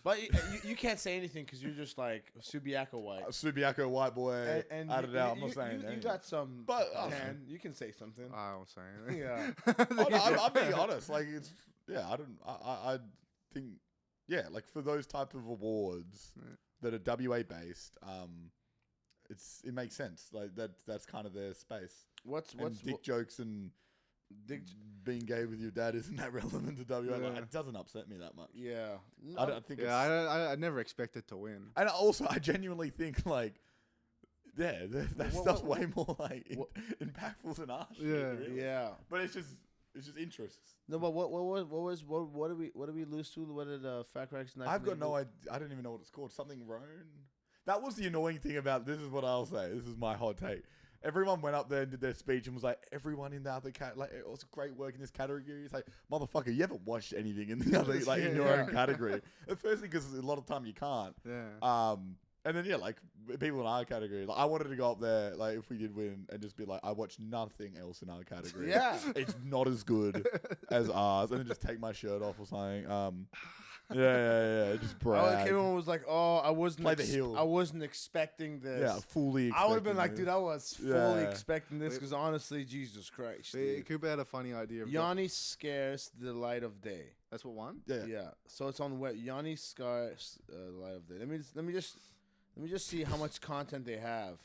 But you can't say anything because you're just like Subiaco white. Subiaco white boy. And added out. I'm not saying anything. You got some. But you can say something. I won't say anything. Yeah. I'm being honest. Like it's I think. Yeah, like for those type of awards that are WA based, it makes sense. Like that's kind of their space. What's dick jokes and being gay with your dad isn't that relevant to WA? Like, it doesn't upset me that much. Yeah, I don't think. I never expected to win. And also, I genuinely think like. Yeah, that stuff's way more like impactful than us. Yeah, really. Yeah. But it's just interests. No, but what did we lose to? What did Fat Cracks? I've got no idea. I don't even know what it's called. Something Roan. That was the annoying thing about this. Is what I'll say. This is my hot take. Everyone went up there and did their speech and was like, everyone in the other like it was great work in this category. It's like, motherfucker, you haven't watched anything in the other in your own category. Firstly, because a lot of time you can't. Yeah. And then like people in our category, like I wanted to go up there, like if we did win, and just be like, I watch nothing else in our category. Yeah. It's not as good as ours, and then just take my shirt off or something. Yeah. Just brag. Everyone was like, "Oh, I wasn't. Play the heel. I wasn't expecting this." Yeah, fully. I would have been expecting like, this. "Dude, I was fully expecting this." Because honestly, Jesus Christ, dude. Cooper had a funny idea. Of Yanni scares the light of day. That's what won. Yeah. So it's on web. Yanni scares the light of day. Let me just see how much content they have.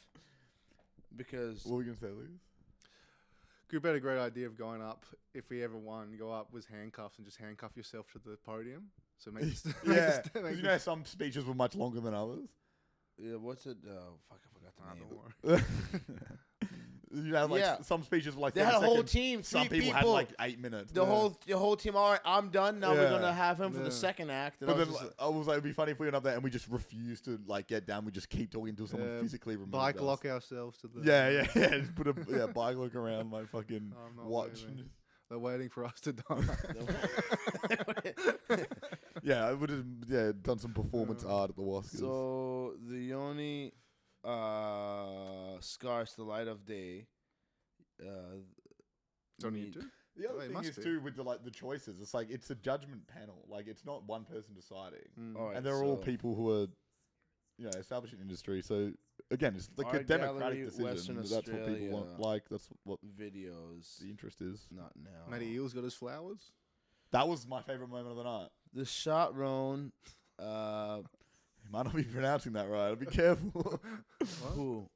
Because What were we gonna say, Lucas? Cooper had a great idea of going up. If we ever won, go up with handcuffs and just handcuff yourself to the podium. So make Yeah, because you know some speeches were much longer than others. what's it? Fuck, I forgot the name. Don't worry. You know, like some speeches were like They had a 30 whole seconds. team. Some three people had like 8 minutes. the whole team. All right, I'm done. Now we're Yeah. gonna have him for Yeah. the second act. And But I then was just I was like, it'd be funny if we went up there and we just refused to like get down. We just keep talking until someone physically removes Bike us. lock ourselves to the. Yeah. Just put a bike lock around my fucking I'm not watch. leaving. They're waiting for us to die. Yeah, I would have done some performance art at the Oscars. So the Yoni scars the light of day. It's on meet- YouTube. the other it thing must is be. too with the choices. It's like it's a judgment panel. Like it's not one person deciding, All right, and they're all so people who are, established in industry. So again, it's like a Art democratic Gallery, decision. Western That's what people Australia. want. Like that's what videos. the interest is. Not now. Matty Eel's got his flowers. That was my favorite moment of the night. The shot Roan. You might not be pronouncing that right. Be careful. Who?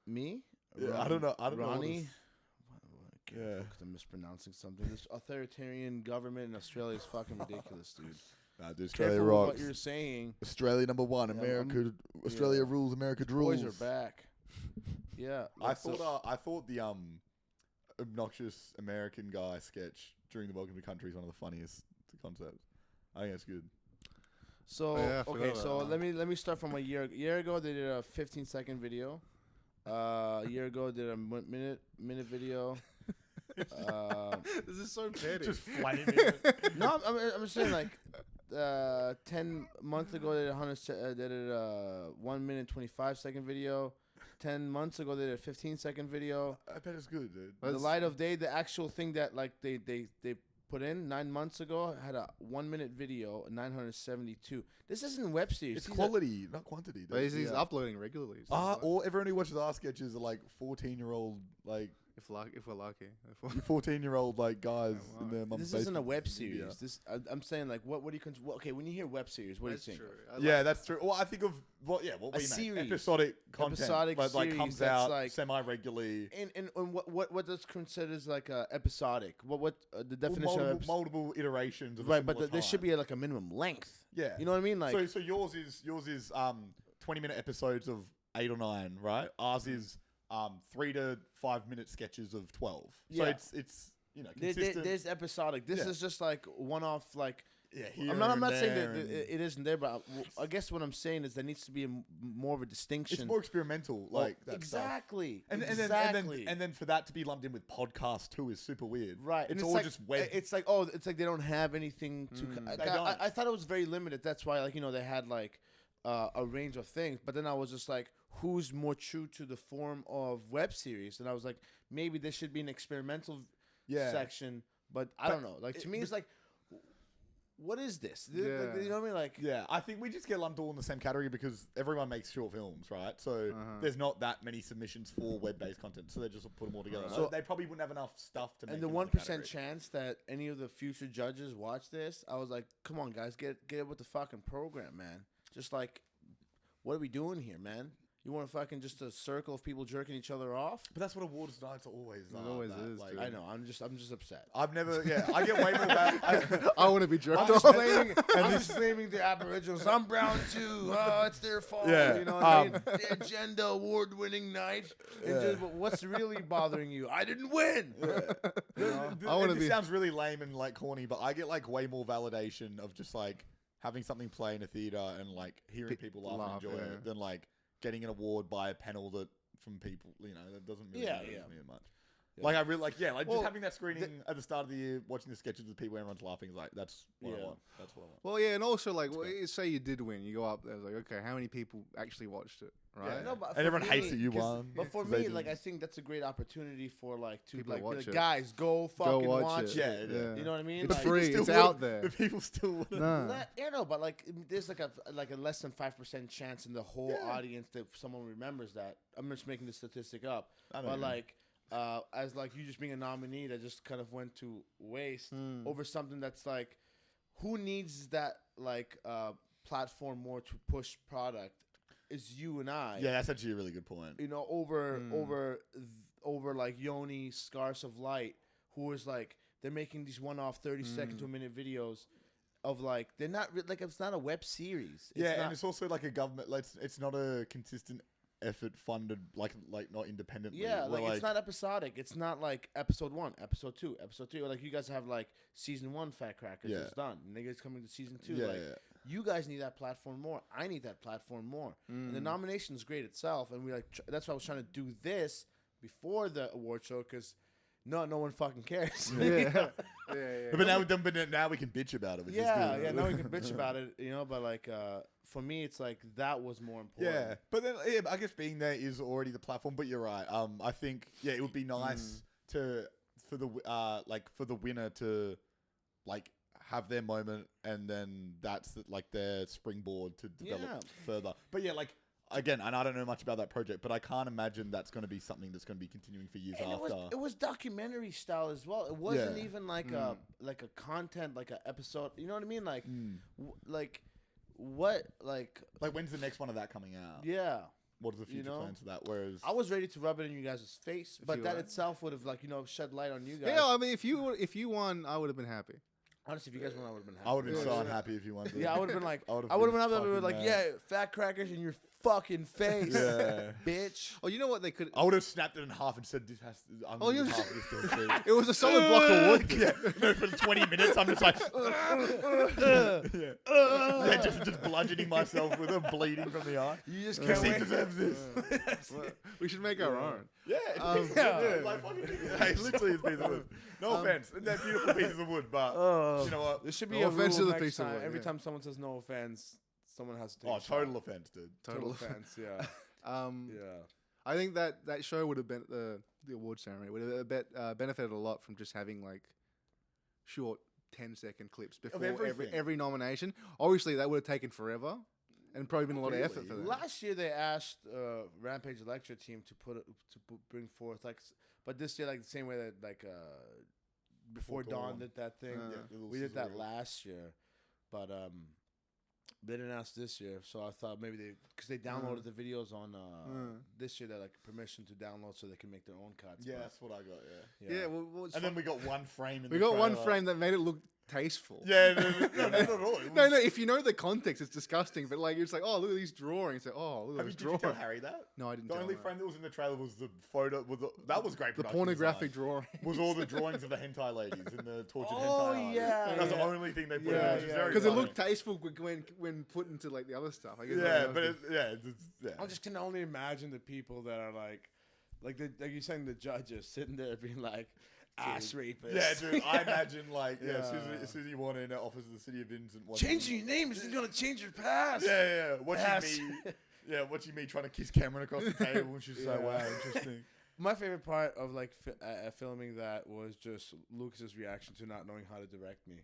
Me? Yeah, I don't know. I don't know. Ronnie. Yeah. Because I'm mispronouncing something. This authoritarian government in Australia is fucking ridiculous, dude. Nah, dude, Australia Careful with rocks. what you're saying. Australia number one. Yeah, America. Australia rules. America drools. Boys are back. Yeah. I thought the obnoxious American guy sketch during the Welcome to Country is one of the funniest concepts. I think it's good. So yeah, I okay, forgot so about that. let me start from a year ago. They did a 15-second video. A year ago, they did a minute video. This is so petty. Just flaming. No, I'm saying like 10 months ago they did a 1 minute 25-second video. 10 months ago they did a 15-second video. I bet it's good, dude. The light of day, the actual thing that like they put in 9 months ago had a 1 minute video, 972. This isn't web series. It's These quality, not quantity. Dude. But he's uploading regularly. So All everyone who watches our sketches are like 14-year-old, like if we're lucky. 14-year-old like guys in their mum's This isn't a basement. web series. Yeah. This I'm saying like what do you okay, when you hear web series, what That's do you think? true. Yeah, that's true. Well, I think of what we mean. series. Episodic content, Episodic like series comes that's out like- semi-regularly. And what does considers like episodic? What the definition of Multiple iterations of a right? But similar there should time. be like a minimum length. Yeah. You know what I mean? Like So yours is 20-minute episodes of 8 or 9, right? Ours is 3 to 5 minute sketches of 12. So Yeah. it's consistent. there's episodic. This Yeah. is just like one off. Like yeah, I'm not saying that it isn't there, but I guess what I'm saying is there needs to be more of a distinction. it's more experimental, like that stuff. exactly, And then for that to be lumped in with podcast too is super weird. right. It's And all like, just web. It's like they don't have anything to. They don't. I thought it was very limited. That's why they had like a range of things. But then I was just like, who's more true to the form of web series? And I was like, maybe there should be an experimental section. But I don't know. Like to me, it's like, what is this? Yeah. You know what I mean? Like, Yeah, I think we just get lumped all in the same category because everyone makes short films, right? So there's not that many submissions for web-based content, so they just put them all together. So- They probably wouldn't have enough stuff to make. and the them in 1% category. chance that any of the future judges watch this, I was like, come on, guys, get it with the fucking program, man. Just like, what are we doing here, man? You want to fucking just a circle of people jerking each other off? But that's what awards nights always are. always that, is, like, dude. I know. I'm just upset. I've never. Yeah, I get way more. I want to be jerked I'm just off. blaming the Aboriginals. I'm brown too. Oh, it's their fault. Yeah, You know what I mean? The agenda award-winning night. But what's really bothering you? I didn't win. I wanna It be- sounds really lame and like corny, but I get like way more validation of just like having something play in a theater and like hearing people laugh and enjoy it than like getting an award by a panel that from people. That doesn't really Yeah, matter yeah. to me much. Like I really like, just Well, having that screening at the start of the year, watching the sketches with people, everyone's laughing. Is like that's what I want. That's what I want. Well, yeah, and also like, say you did win, you go up there, it's like, okay, how many people actually watched it, right? Yeah, no, but And everyone for hates me- that you 'cause- won. But for 'cause they me, didn't. like I think that's a great opportunity for like to People like, be watch like it. guys, go fucking watch it. Yeah. You know what I mean? It's Like, free. Still It's would- out there. The people still wouldn't. No. Yeah, no, but like there's like a less than 5% chance in the whole audience that someone remembers that. I'm just making the statistic up, I don't but know. like as like you just being a nominee that just kind of went to waste over something that's like, who needs that like platform more to push product? Is you and I. Yeah, that's actually a really good point. You know, over like Yoni, Scars of Light, who is like they're making these one-off 30-second to a minute videos of like they're not like it's not a web series. Yeah, not, and it's also like a government. Like, it's not a consistent effort funded, like not independently. yeah, where, like it's not episodic. It's not like episode 1, episode 2, episode 3. Or like you guys have like season 1 Fat Crackers is done. Niggas coming to season 2. Yeah, like you guys need that platform more. I need that platform more. And the nomination is great itself, and we like that's why I was trying to do this before the award show because no one fucking cares. Yeah. But now we can bitch about it. Which is good. Now we can bitch about it, you know. But like, for me, it's like that was more important. Yeah, but then I guess being there is already the platform. But you're right. I think it would be nice for the winner to like have their moment, and then that's like their springboard to develop further. But yeah, like again, and I don't know much about that project, but I can't imagine that's going to be something that's going to be continuing for years And after. it was documentary style as well. It wasn't even like a content like an episode. You know what I mean? Like like what like when's the next one of that coming out? yeah. What are the future plans for that? Whereas I was ready to rub it in you guys' face, but you that were. itself would have like shed light on you guys. Yeah, I mean, if you won, I would have been happy. Honestly, if you guys won, I would have been happy. I would have been so Yeah. unhappy if you won. Yeah, I would have been like, I would've I would have been been up there fucking like, mad. yeah, fat crackers in your fucking face, Yeah. bitch. Oh, you know what they could? I would have snapped it in half and said, "This has." I'm Oh, gonna you- give half of this to the It was a solid block of wood. Yeah, no, for 20 minutes, I'm just like, yeah, just bludgeoning myself with a bleeding from the eye. You just This can't scene wait. deserves this. Well, we should make our own. Yeah, it's a piece of wood. Like, fucking, hey, literally, it's a piece of wood. No offense, and they're beautiful pieces of wood, but you know what? There should be No a offense rule to the next piece of time. wood, Every yeah. time someone says no offense, someone has to take Oh, a shot. total offense, dude. Total offense, yeah. Yeah. I think that show would have been the award ceremony would have benefited a lot from just having like short 10-second clips before everything. every nomination. Obviously, that would have taken forever and probably been a lot of effort for them. Last year they asked Rampage Electra team to bring forth like, but this year like the same way that like before Dawn Dawn. did that thing. Yeah, the little We did that sizzle reel. last year, but they didn't ask this year, so I thought maybe because they downloaded the videos on this year, they like permission to download so they can make their own cuts. Yeah, but, that's what I got. Yeah, well, it's And then we got one frame. In we the got one trailer. frame that made it look tasteful. Yeah, no, not at all. It No, was- if you know the context, it's disgusting. But like, it's like, oh, look at these drawings. Like, oh, look at Have those did you tell drawings. Harry that? No, I didn't. The tell only him that. frame that was in the trailer was the photo. That was great. The production pornographic design. drawing. Was all the drawings of the hentai ladies and the tortured Oh, hentai. yeah, That's the yeah. only thing they put Yeah, in, which is yeah. very Because it funny. looked tasteful when put into like the other stuff. I guess Yeah, that but was I just can only imagine the people that are like you're saying the judges sitting there being like ass rapists. Yeah, dude. I imagine like Yeah. Susie Warner in the office of the city of Vincent. Changing your name isn't gonna change your past. Yeah. Watching Ass. me. Yeah, watching me trying to kiss Cameron across the table, and she's like, "Wow, interesting." My favorite part of like filming that was just Lucas's reaction to not knowing how to direct me.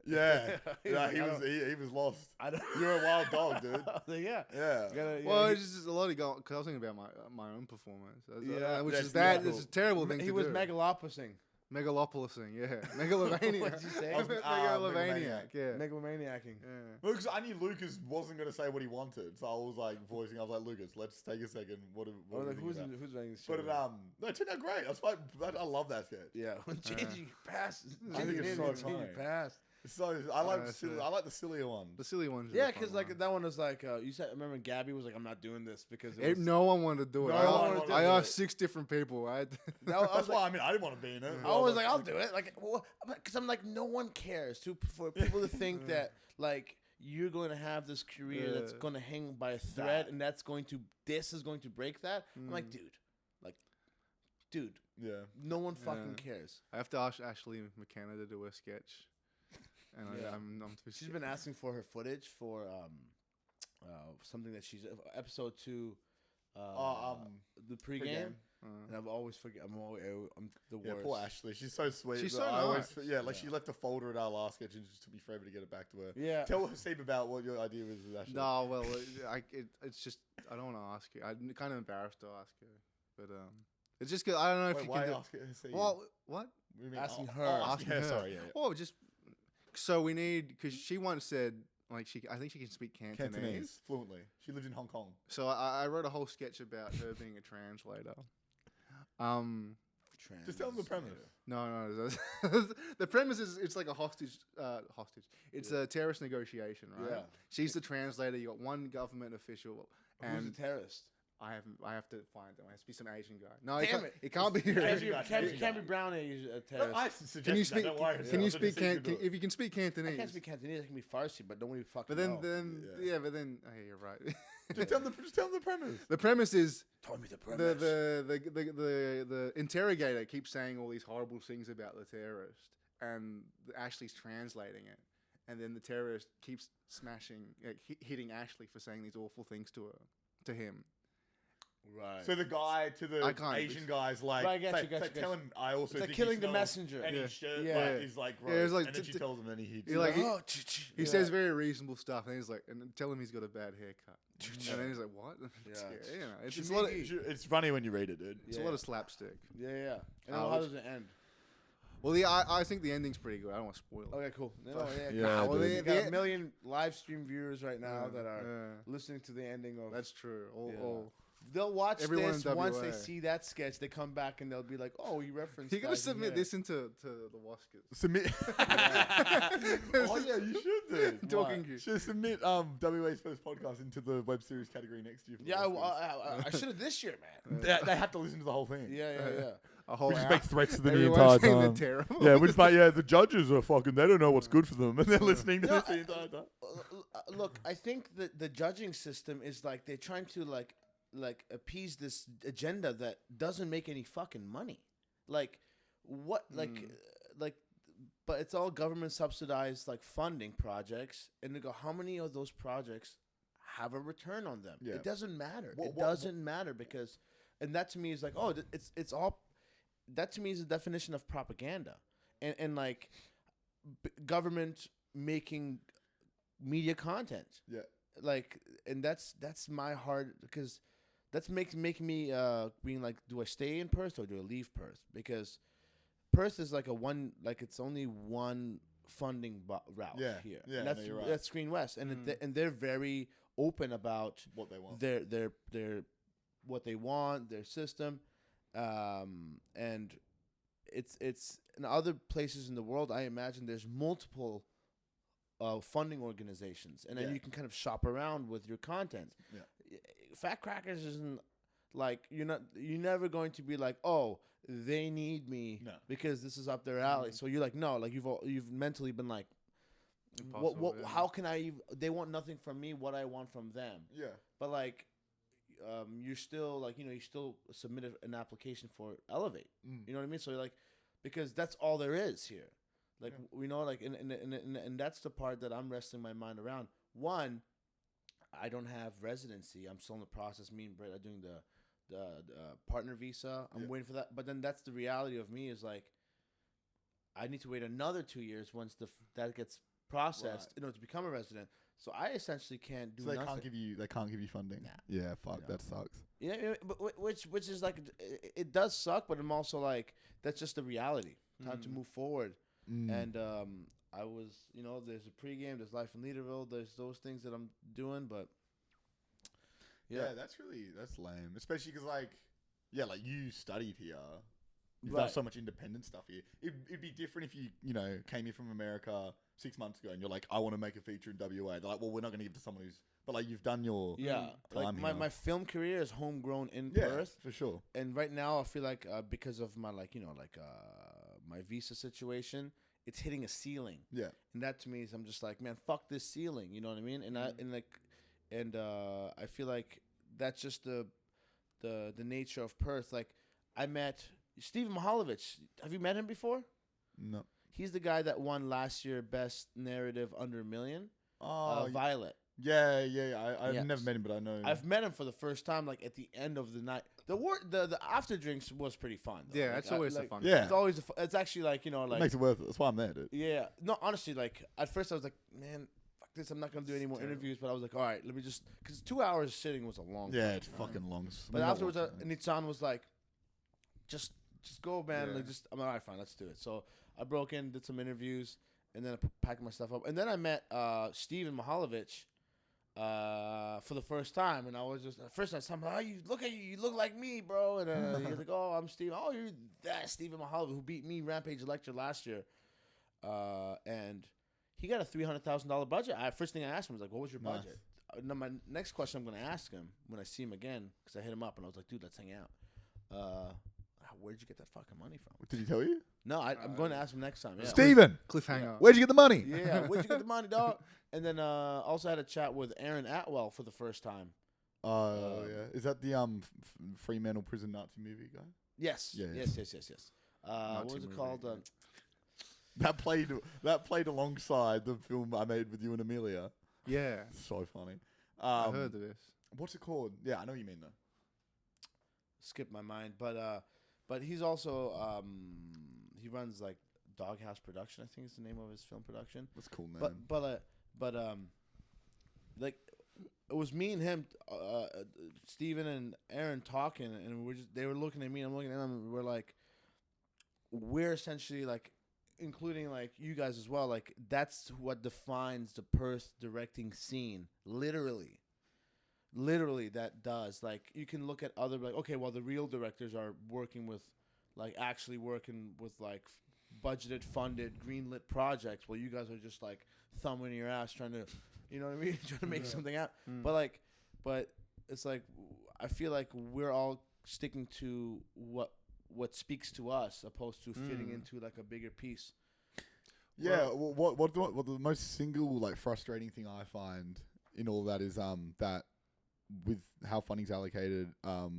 Yeah, He's yeah. like, He I was don't- he was lost. I don't. You're a wild dog, dude. Yeah. Yeah. Well, it's just a lot of going because I was thinking about my own performance. Yeah, which that's is bad. really It's a terrible thing He to was do. megalopolising. Megalopolising, yeah, megalomaniac. What'd you say? Megalomaniac, yeah. Megalomaniacing. Yeah. Well, because I knew Lucas wasn't going to say what he wanted, so I was like voicing. I was like, "Lucas, let's take a second. What I are was we like, thinking about?" who's running this But show? no, it turned out great. That's why I love that sketch. Yeah, changing your past. I think it's so changing your funny. past. So I like that's silly, it. I like the sillier ones. The silly ones. are Yeah, the fun because like ones. that one was like you said. Remember Gabby was like, "I'm not doing this because it Eh, was, no one wanted to do it. No I, one wanted to I do asked it. 6 different people. I That's why I mean I didn't want to be in it. I was like, I'll do it. Like, because I'm like, no one cares for people to think that like you're going to have this career that's going to hang by a thread, and this is going to break that. I'm like, dude, like, dude, Yeah. no one fucking cares. I have to ask Ashley McKenna to do a sketch. And Yeah. I'm too She's been asking for her footage for something that she's episode 2, the pregame. Pregame. And I've always forget. I'm the worst. Yeah, poor Ashley. She's so sweet. She's but so I always, nice. yeah, like she left a folder at our last sketch and it just took me forever to get it back to her. Yeah. Tell Steve about what your idea was with Ashley. No, well, it's just I don't want to ask her. I'm kind of embarrassed to ask her, but it's just 'cause I don't know if Wait, you why can. ask it? See Well, what? What do you mean? Asking her. Asking her. Sorry, yeah. Well, just so we need because she once said like I think she can speak Cantonese fluently. She lived in Hong Kong. So I wrote a whole sketch about her being a translator. Just tell them the premise. No. The premise is it's like a hostage. It's a terrorist negotiation, right? Yeah. She's the translator. You got one government official, Who's and the terrorist? I have to find them. It has to be some Asian guy. No, Damn it can't be. Can't be brown a terrorist. I Can you suggested speak? that, don't worry. Can you I speak? said do it. If you can speak Cantonese, I can't speak Cantonese. I can be Farsi, but nobody fucking but then, know. but then, oh, yeah, you're right. Just tell them the premise. The premise is Tell me the premise. the interrogator keeps saying all these horrible things about the terrorist, and Ashley's translating it, and then the terrorist keeps hitting Ashley for saying these awful things to him. Right. So the guy to the I can't- Asian guy's like, Right, I got you, tell him I also It's like think killing he the smells, messenger. and Yeah. his shirt Yeah. is like gross. Yeah, it's like and then she tells him, and he He like he Yeah. says very reasonable stuff, and he's like, and tell him he's got a bad haircut, and then he's like, what? Yeah. You know, it's Should just a lot. maybe- It's funny when you read it, dude. It's a lot of slapstick. Yeah. And then Uh, how which- does it end? Well, I think the ending's pretty good. I don't want to spoil it. Okay, cool. No, yeah. Yeah, Nah, well, dude. we got a million live stream viewers right now that are Yeah. listening to the ending of. That's true. Yeah. They'll watch Everyone this in once they WA. see that sketch. They come back and they'll be like, "Oh, he referenced." You gotta that in submit here." this into the Waskers. Submit. Oh yeah, you should do. Talking You you. should submit WA's first podcast into the web series category next year. For the Yeah, Oscars. I should have this year, man. They have to listen to the whole thing. Yeah. A whole We just hour. make threats to them the Everyone's entire saying they're time. terrible. Yeah, we just like, the judges are fucking. They don't know what's good for them, and they're listening to No, this the entire time. Look, I think that the judging system is like they're trying to like appease this agenda that doesn't make any fucking money. Like what? But it's all government subsidized like funding projects, and they go, how many of those projects have a return on them? Yeah. It doesn't matter. What- It what- doesn't matter because, and that to me is like, oh, it's all. That to me is the definition of propaganda, and like government making media content. Yeah. Like, and that's my hard because that's making me being like, do I stay in Perth or do I leave Perth? Because Perth is like it's only one funding route Yeah, here. yeah, And that's no, you're right. that's Screen West, and and they're very open about What they want. their what they want, their system, and it's in other places in the world. I imagine there's multiple funding organizations, and then Yeah. you can kind of shop around with your content. Yeah. Fat Crackers isn't like you're never going to be like, oh, they need me No. because this is up their alley. So you're like, no, like you've mentally been like, Impossible, yeah. how can I even, they want nothing from me, what I want from them. Yeah. But like you're still like, you still submitted an application for Elevate. You know what I mean? So you're like, because that's all there is here. Like, like, and that's the part that I'm wrestling my mind around. One, I don't have residency. I'm still in the process. Me and Brett are doing the partner visa. I'm waiting for that. But then that's the reality of me is like, I need to wait another 2 years once that gets processed in order to become a resident. So I essentially can't do So they nothing. can't give you funding. Nah. Yeah, fuck, that sucks. Yeah, but which is like, it does suck, but I'm also like, that's just the reality. Time to move forward. And I was, there's a pregame, there's life in Leaderville, there's those things that I'm doing, but Yeah, that's lame. Especially because like you studied here. You've Right. done so much independent stuff here. It'd be different if you came here from America 6 months ago and you're like, I want to make a feature in WA. They're like, well, we're not going to give it to someone who's, but like you've done your like time my, here. my film career is homegrown in Yeah, Perth. for sure. And right now I feel like because of my my visa situation, it's hitting a ceiling. Yeah. And that to me is, I'm just like, man, fuck this ceiling. You know what I mean? And I feel like that's just the nature of Perth. Like I met Stephen Mihalovich. Have you met him before? No. He's the guy that won last year Best Narrative under $1 million. Oh, Violet. yeah. I've Yeah. never met him, but I know. I've met him for the first time, like at the end of the night. The after drinks was pretty fun. Though. Yeah, like, it's always a fun. Yeah. It's always it's actually like it makes it worth it. That's why I'm there, dude. Yeah. No, honestly, like at first I was like, man, fuck this. I'm not gonna do any more interviews. But I was like, all right, let me just because 2 hours sitting was a long. Yeah, time. it's fucking long. But afterwards, Nitsan was like, just go, man. Yeah. Like I'm like, all right, fine, let's do it. So I broke in, did some interviews, and then I packed my stuff up. And then I met Steven Mihalovich for the first time, and I was just first time. Oh, you look like me, bro. And he's like, oh, I'm Steven. Oh, you're that Steven Mihalovich who beat me Rampage Lecture last year. And he got a $300,000 budget. First thing I asked him was like, what was your Nice. budget? Now my next question I'm going to ask him when I see him again, because I hit him up and I was like, dude, let's hang out. Where'd you get that fucking money from? Did he tell you? No, I'm going to ask him next time. Yeah. Steven! Cliffhanger. Where'd you get the money? Yeah, where'd you get the money, dog? And then also had a chat with Aaron Atwell for the first time. Oh, yeah. Is that the Fremantle prison Nazi movie guy? Yes. Yeah, Yes. What was it movie, called? yeah. That played alongside the film I made with you and Amelia. Yeah, So funny. I heard of this. What's it called? Yeah, I know what you mean though. Skipped my mind, but he's also he runs like Doghouse Production, I think is the name of his film production. That's a cool name. But like it was me and him, Steven and Aaron talking, and they were looking at me, and I'm looking at them, and we're essentially like, including like you guys as well, like that's what defines the Perth directing scene, literally that does. Like you can look at other, like, okay, well the real directors are working with budgeted, funded, greenlit projects. Well, you guys are just like thumbing your ass trying to, you know what I mean, trying to make something out. But it's like I feel like we're all sticking to what speaks to us, opposed to fitting into like a bigger piece. Yeah, what the most single like frustrating thing I find in all that is that with how funding's allocated, a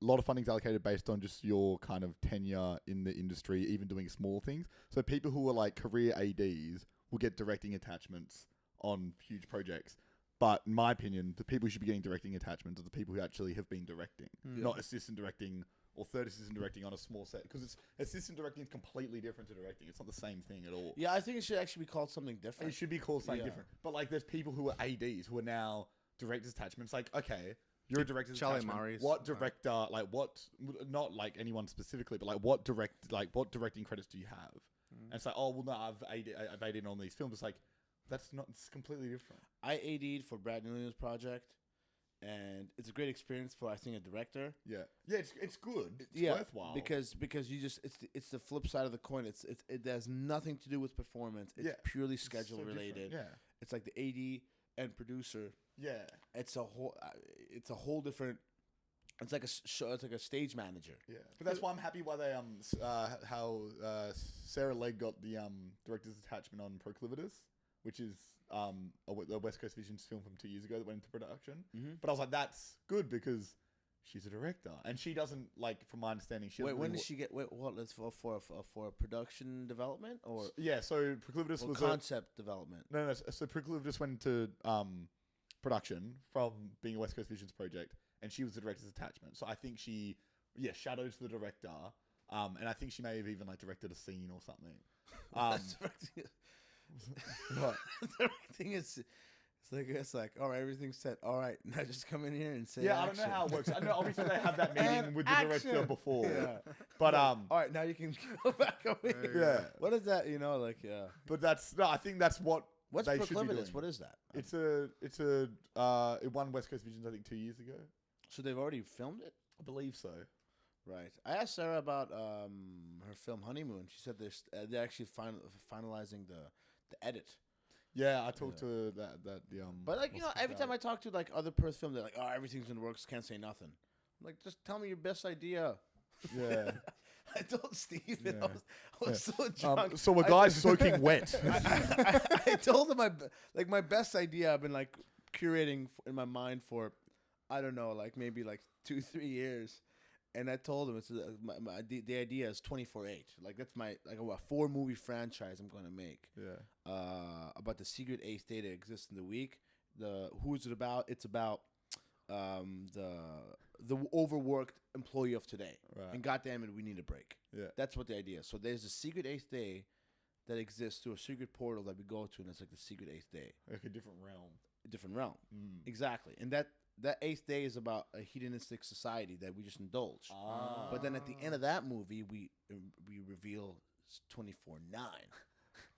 lot of funding's allocated based on just your kind of tenure in the industry, even doing small things. So people who are like career ADs will get directing attachments on huge projects. But in my opinion, the people who should be getting directing attachments are the people who actually have been directing, not assistant directing or third assistant directing on a small set. Because assistant directing is completely different to directing. It's not the same thing at all. Yeah, I think it should actually be called something different. It should be called something different. But like, there's people who are ADs who are now director's attachments. Like, okay, you're a director's Charlie attachment. Murray's, What director? Like, what? Not like anyone specifically, but like, what directing credits do you have? And it's like, oh well, no, I've AD'd on these films. It's like, that's not. It's completely different. I AD'd for Brad Newland's project, and it's a great experience for, I think, a director. Yeah, it's good. It's worthwhile because you just it's the flip side of the coin. It has nothing to do with performance. It's purely schedule related. Yeah, it's like the AD and producer. Yeah, it's a whole different. It's like a show. It's like a stage manager. Yeah, but that's why I'm happy why they how Sarah Legg got the director's attachment on Proclivitus, which is a West Coast Visions film from 2 years ago that went into production. Mm-hmm. But I was like, that's good because she's a director and she doesn't, like, from my understanding, she. Wait, when did she get? Wait, what? That's for a production development or? Yeah, so Proclivitus was concept development. No. So Proclivitus went into production from being a West Coast Visions project, and she was the director's attachment. So I think she, shadows the director, and I think she may have even like directed a scene or something. What? Directing is, it's like all right, everything's set. All right, now just come in here and say. Yeah, action. I don't know how it works. I know obviously they have that meeting with the director before. Yeah. But all right, now you can go back over here. Yeah. What is that? But I think that's what. What's they should be Proclivitus? doing. What is that? It won West Coast Visions I think 2 years ago. So they've already filmed it? I believe so. Right. I asked Sarah about her film Honeymoon. She said they're actually finalizing the edit. Yeah, I talked to that But like every time I talk to like other Perth films, they're like, "Oh, everything's in the works. Can't say nothing." I'm like, just tell me your best idea. Yeah. I told Steve, I was so drunk. So a guy's soaking wet. I told him my best idea. I've been like curating in my mind for, I don't know, like maybe like 2-3 years, And I told him the idea is 24/8. Like that's my like a 4-movie franchise I'm gonna make. Yeah. About the secret 8th day that exists in the week. Who is it about? It's about the overworked employee of today. Right. And goddamn it, we need a break. Yeah. That's what the idea is. So there's a secret 8th day that exists through a secret portal that we go to, and it's like the secret 8th day. Like a different realm. A different realm. Exactly. And that 8th day is about a hedonistic society that we just indulge. But then at the end of that movie, we reveal 24/9.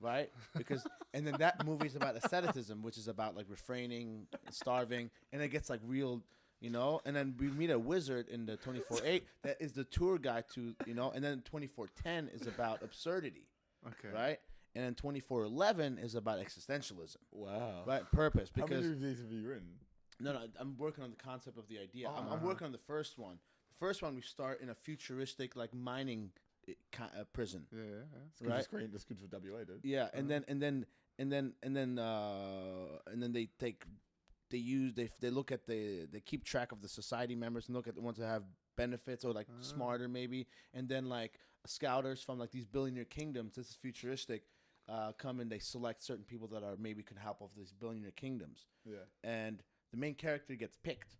Right? Because and then that movie is about asceticism, which is about like refraining, starving, and it gets like real, you know. And then we meet a wizard in the 24/8 that is the tour guide to, you know. And then 24/10 is about absurdity. Okay. Right? And then 24/11 is about existentialism. Wow. Right? Purpose. How Because many of these have you written? No, I'm working on the concept of the idea. I'm working on the first one. The first one we start in a futuristic like mining prison. Yeah. It's good for screen. That's good for WA, dude. Yeah, and then they look at they keep track of the society members and look at the ones that have benefits or like smarter maybe, and then like scouters from like these billionaire kingdoms. This is futuristic. Come and they select certain people that are maybe can help off these billionaire kingdoms. Yeah. And the main character gets picked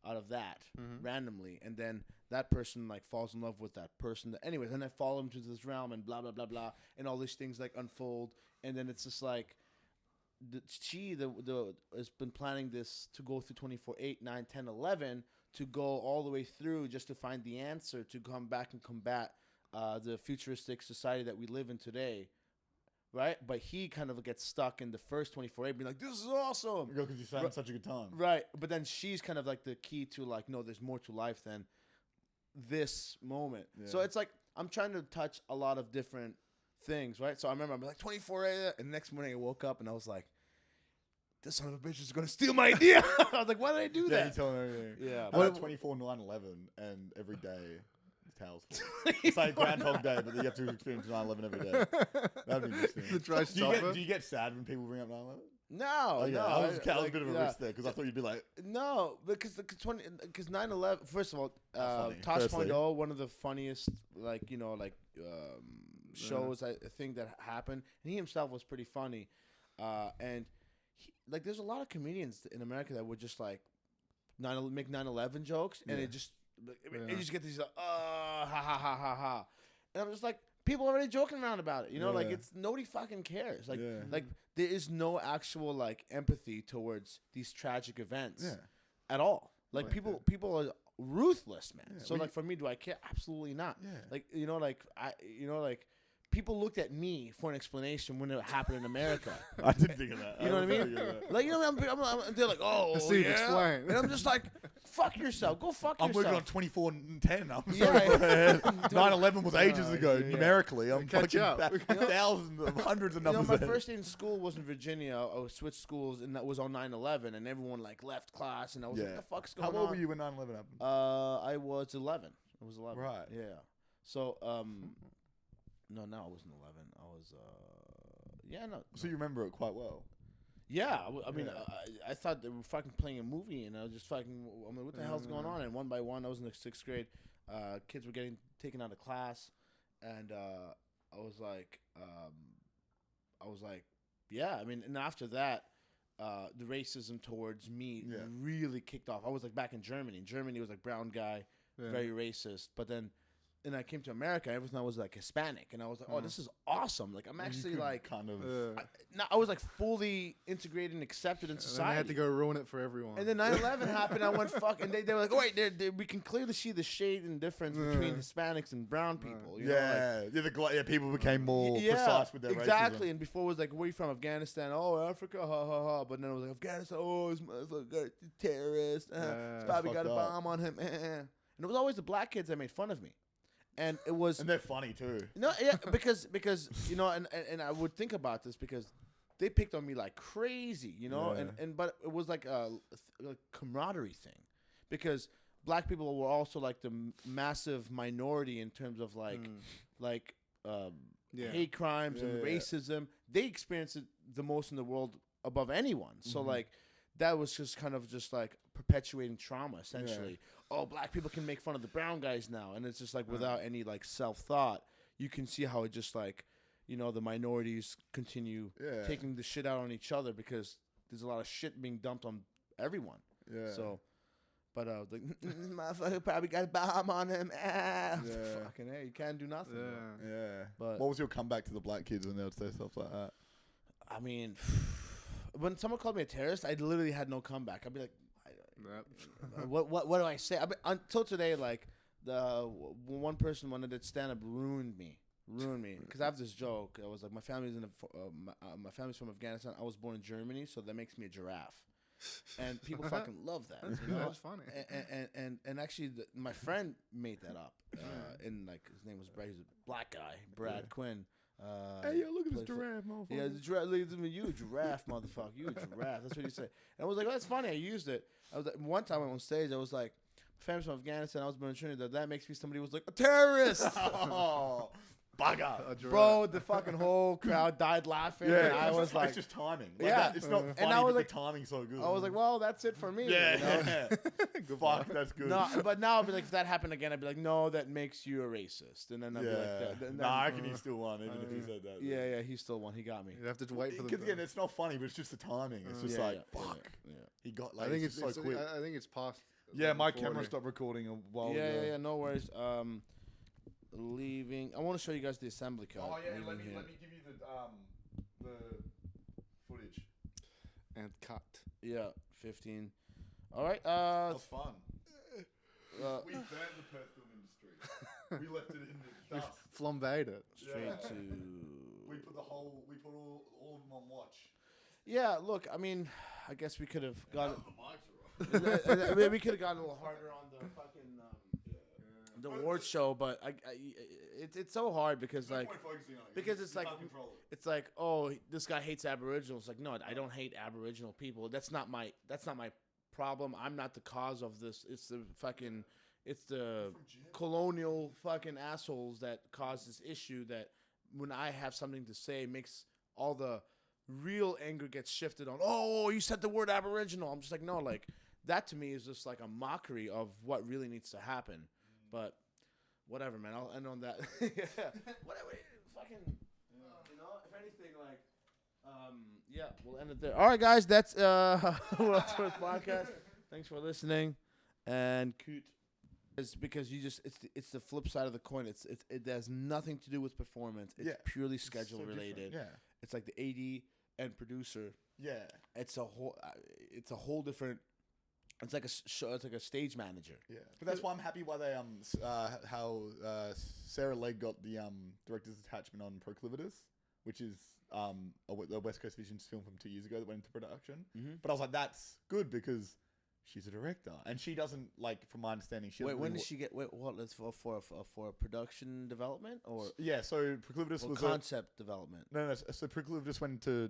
out of that randomly, and then that person like falls in love with that person. Anyways, and I follow him to this realm and blah blah blah blah, and all these things like unfold, and then it's just like she has been planning this to go through 24/8, 9, 10, 11 to go all the way through just to find the answer to come back and combat the futuristic society that we live in today. Right, but he kind of gets stuck in the first 24/8, being like, "This is awesome," Because you having such a good time. Right, but then she's kind of like the key to like, no, there's more to life than this moment. Yeah. So it's like I'm trying to touch a lot of different things, right? So I remember I'm like 24/8, and the next morning I woke up and I was like, "This son of a bitch is gonna steal my idea." I was like, "Why did I do Yeah, that?" you tell them everything. Yeah, About 24/9/11, and every day. Towels. It's like Groundhog Day, but you have to experience 9/11 every day. That'd be interesting. The dry stopper. Do you get sad when people bring up 9/11? No, Okay, no, I was a bit of a yeah. risk there because I thought you'd be like, No, because 9/11. First of all, funny. Tosh Firstly. Point oh, one of the funniest shows I think that happened, and he himself was pretty funny, and there's a lot of comedians in America that would just like make 9/11 jokes, and it just you just get these ha ha ha ha ha, and I'm just like, people are already joking around about it, you know, like it's nobody fucking cares, like there is no actual like empathy towards these tragic events at all. Like people are ruthless, man. Yeah, so like for me, do I care? Absolutely not. Yeah. Like people looked at me for an explanation when it happened in America. I didn't think of that. You know what I mean? Like, you know, they're like, oh, Steve, yeah. explain. And I'm just like, fuck yourself. Go fuck I'm yourself. working on 24/10. I'm Yeah. sorry. 9/11 was ages ago. yeah. Numerically, I'm Catch fucking up. thousands of hundreds of You know, numbers my ahead. first day in school was in Virginia. I switched schools, and that was on 9/11, and everyone like left class, and I was like, "The fuck's going on?" How old were you when 9/11 happened? I was 11. I was 11. Right. Yeah. So no, I wasn't 11. I was no. So you remember it quite well. Yeah, I mean, Yeah. I thought they were fucking playing a movie, and I was just fucking. I mean, what the hell's going on? And one by one, I was in the 6th grade. Kids were getting taken out of class, and I was like, yeah. I mean, and after that, the racism towards me really kicked off. I was like back in Germany. In Germany, it was like brown guy, very racist. But then. And I came to America, everything was like Hispanic, and I was like, "Oh, this is awesome! Like, I'm actually like kind of." I was like fully integrated and accepted in society. And I had to go ruin it for everyone. And then 9/11 happened. I went fuck, and they were like, "Oh wait, we can clearly see the shade and difference between Hispanics and brown people." You know, like, people became more precise with their exactly. racism. And before it was like, "Where you from?" Afghanistan. Oh, Africa. Ha ha ha. But then it was like Afghanistan. Oh, it's a terrorist. It's probably got a bomb on him. And it was always the black kids that made fun of me. And it was, and they're funny too. No, yeah, because you know, and I would think about this because they picked on me like crazy, you know, but it was like a camaraderie thing, because black people were also like the massive minority in terms of hate crimes and racism. They experienced it the most in the world above anyone. So like that was just kind of just like perpetuating trauma essentially. Oh, black people can make fun of the brown guys now, and it's just like without any like self thought. You can see how it just like, you know, the minorities continue taking the shit out on each other because there's a lot of shit being dumped on everyone. Yeah. So, but like, motherfucker probably got a bomb on him. Fucking hey, you can't do nothing. Yeah. But what was your comeback to the black kids when they would say stuff like that? I mean, when someone called me a terrorist, I literally had no comeback. I'd be like, what do I say? I mean, until today, like the one person when I did stand up ruined me because I have this joke. I was like, my family's my family's from Afghanistan. I was born in Germany, so that makes me a giraffe, and people fucking love that. You know? That's funny. And actually, my friend made that up. And like his name was Brad. He's a black guy, Brad Quinn. Hey, yo, look at this giraffe, motherfucker. Yeah, the giraffe. Look at me, you a giraffe, motherfucker. You a giraffe. That's what he said. And I was like, oh, that's funny. I used it. I was like, one time I went on stage. I was like, family's from Afghanistan. I was born in Trinidad. That makes me somebody who was like a terrorist. Oh, bugger, bro! The fucking whole crowd died laughing. Yeah, and I was like, it's just timing. Like it's not funny, and I was but like, the timing's so good. I was like, well, that's it for me. Yeah, you know? Fuck, that's good. No, but now I'd be like, if that happened again, I'd be like, no, that makes you a racist. And then I'd be like, that. Nah, I reckon he still won, even if he said that. Yeah, he still won. He got me. You have to wait for the. Because again, it's not funny, but it's just the timing. It's just fuck. Yeah. He got like. I think it's so quick. I think it's past. Yeah, my camera stopped recording a while ago. Yeah, no worries. Leaving. I want to show you guys the assembly cut. Oh yeah, let me give you the footage. And cut. Yeah, 15. All right. That was fun. We burned the Perth film industry. We left it in the dust. Flambéed it. Straight to. We put all of them on watch. Yeah, look. I mean, I guess we could have gotten. The mics We could have gotten a little harder on the fucking. The award show, but it's so hard because it's like oh, this guy hates Aboriginals. Like no, I don't hate Aboriginal people. That's not my problem. I'm not the cause of this. It's the colonial fucking assholes that cause this issue. That when I have something to say, makes all the real anger gets shifted on. Oh, you said the word Aboriginal. I'm just like no, like that to me is just like a mockery of what really needs to happen. But whatever, man. I'll end on that. Whatever. Fucking. You know, if anything, like, yeah, we'll end it there. All right, guys. That's World's First Podcast. Thanks for listening. And it's because it's the flip side of the coin. It has nothing to do with performance. It's purely schedule related. Yeah. It's like the AD and producer. Yeah. It's a whole different. It's like a show. It's like a stage manager. Yeah, but that's why I'm happy why they how Sarah Legg got the director's attachment on Proclivitus, which is the West Coast Vision's film from 2 years ago that went into production. Mm-hmm. But I was like, that's good because she's a director and she doesn't like, from my understanding, she. Wait, when did she get? Wait, what? That's for production development or? Yeah, so Proclivitus was concept development. No. So Proclivitus went into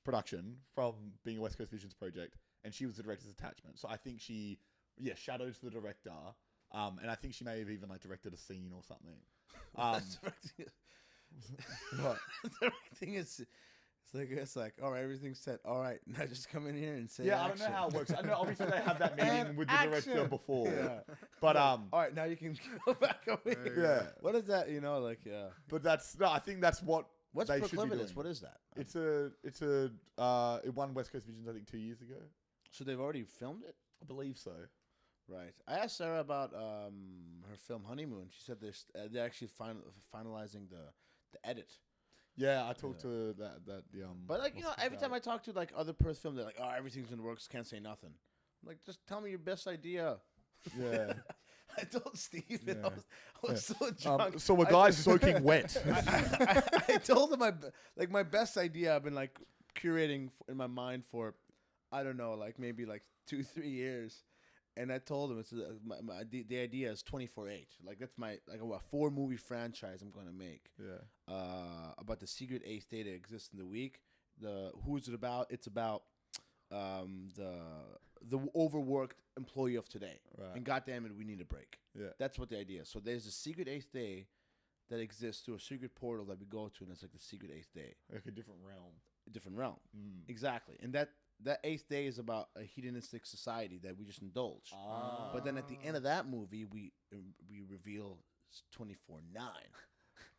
production from being a West Coast Vision's project. And she was the director's attachment. So I think she, shadows the director. And I think she may have even like directed a scene or something. What? Directing is, it's like, all right, everything's set. All right, now just come in here and say Yeah, action. I don't know how it works. I know obviously they have that meeting with the director before. Yeah. But all right, now you can go back over here. Yeah. What is that? You know, like But I think that's what. What's they Proclivitus? should be doing. What is that? It's it won West Coast Visions I think 2 years ago. So they've already filmed it? I believe so. Right. I asked Sarah about her film Honeymoon. She said they're actually finalizing the edit. Yeah, I talked to that But like every time I talk to like other Perth film, they're like, oh, everything's in the works, can't say nothing. I'm like, just tell me your best idea. Yeah. I told Stephen I was so drunk. So a guy's soaking wet. I told him my best idea. I've been like curating in my mind for. I don't know, like maybe like 2-3 years, and I told him the idea is 24/8. Like that's my like a 4-movie franchise I'm gonna make. Yeah. About the secret 8th day that exists in the week. Who is it about? It's about the overworked employee of today. Right. And goddamn it, we need a break. Yeah. That's what the idea is. So there's a secret 8th day that exists through a secret portal that we go to, and it's like the secret 8th day. Like a different realm. Exactly. And that that 8th day is about a hedonistic society that we just indulge. Ah. But then at the end of that movie, we reveal 24/9,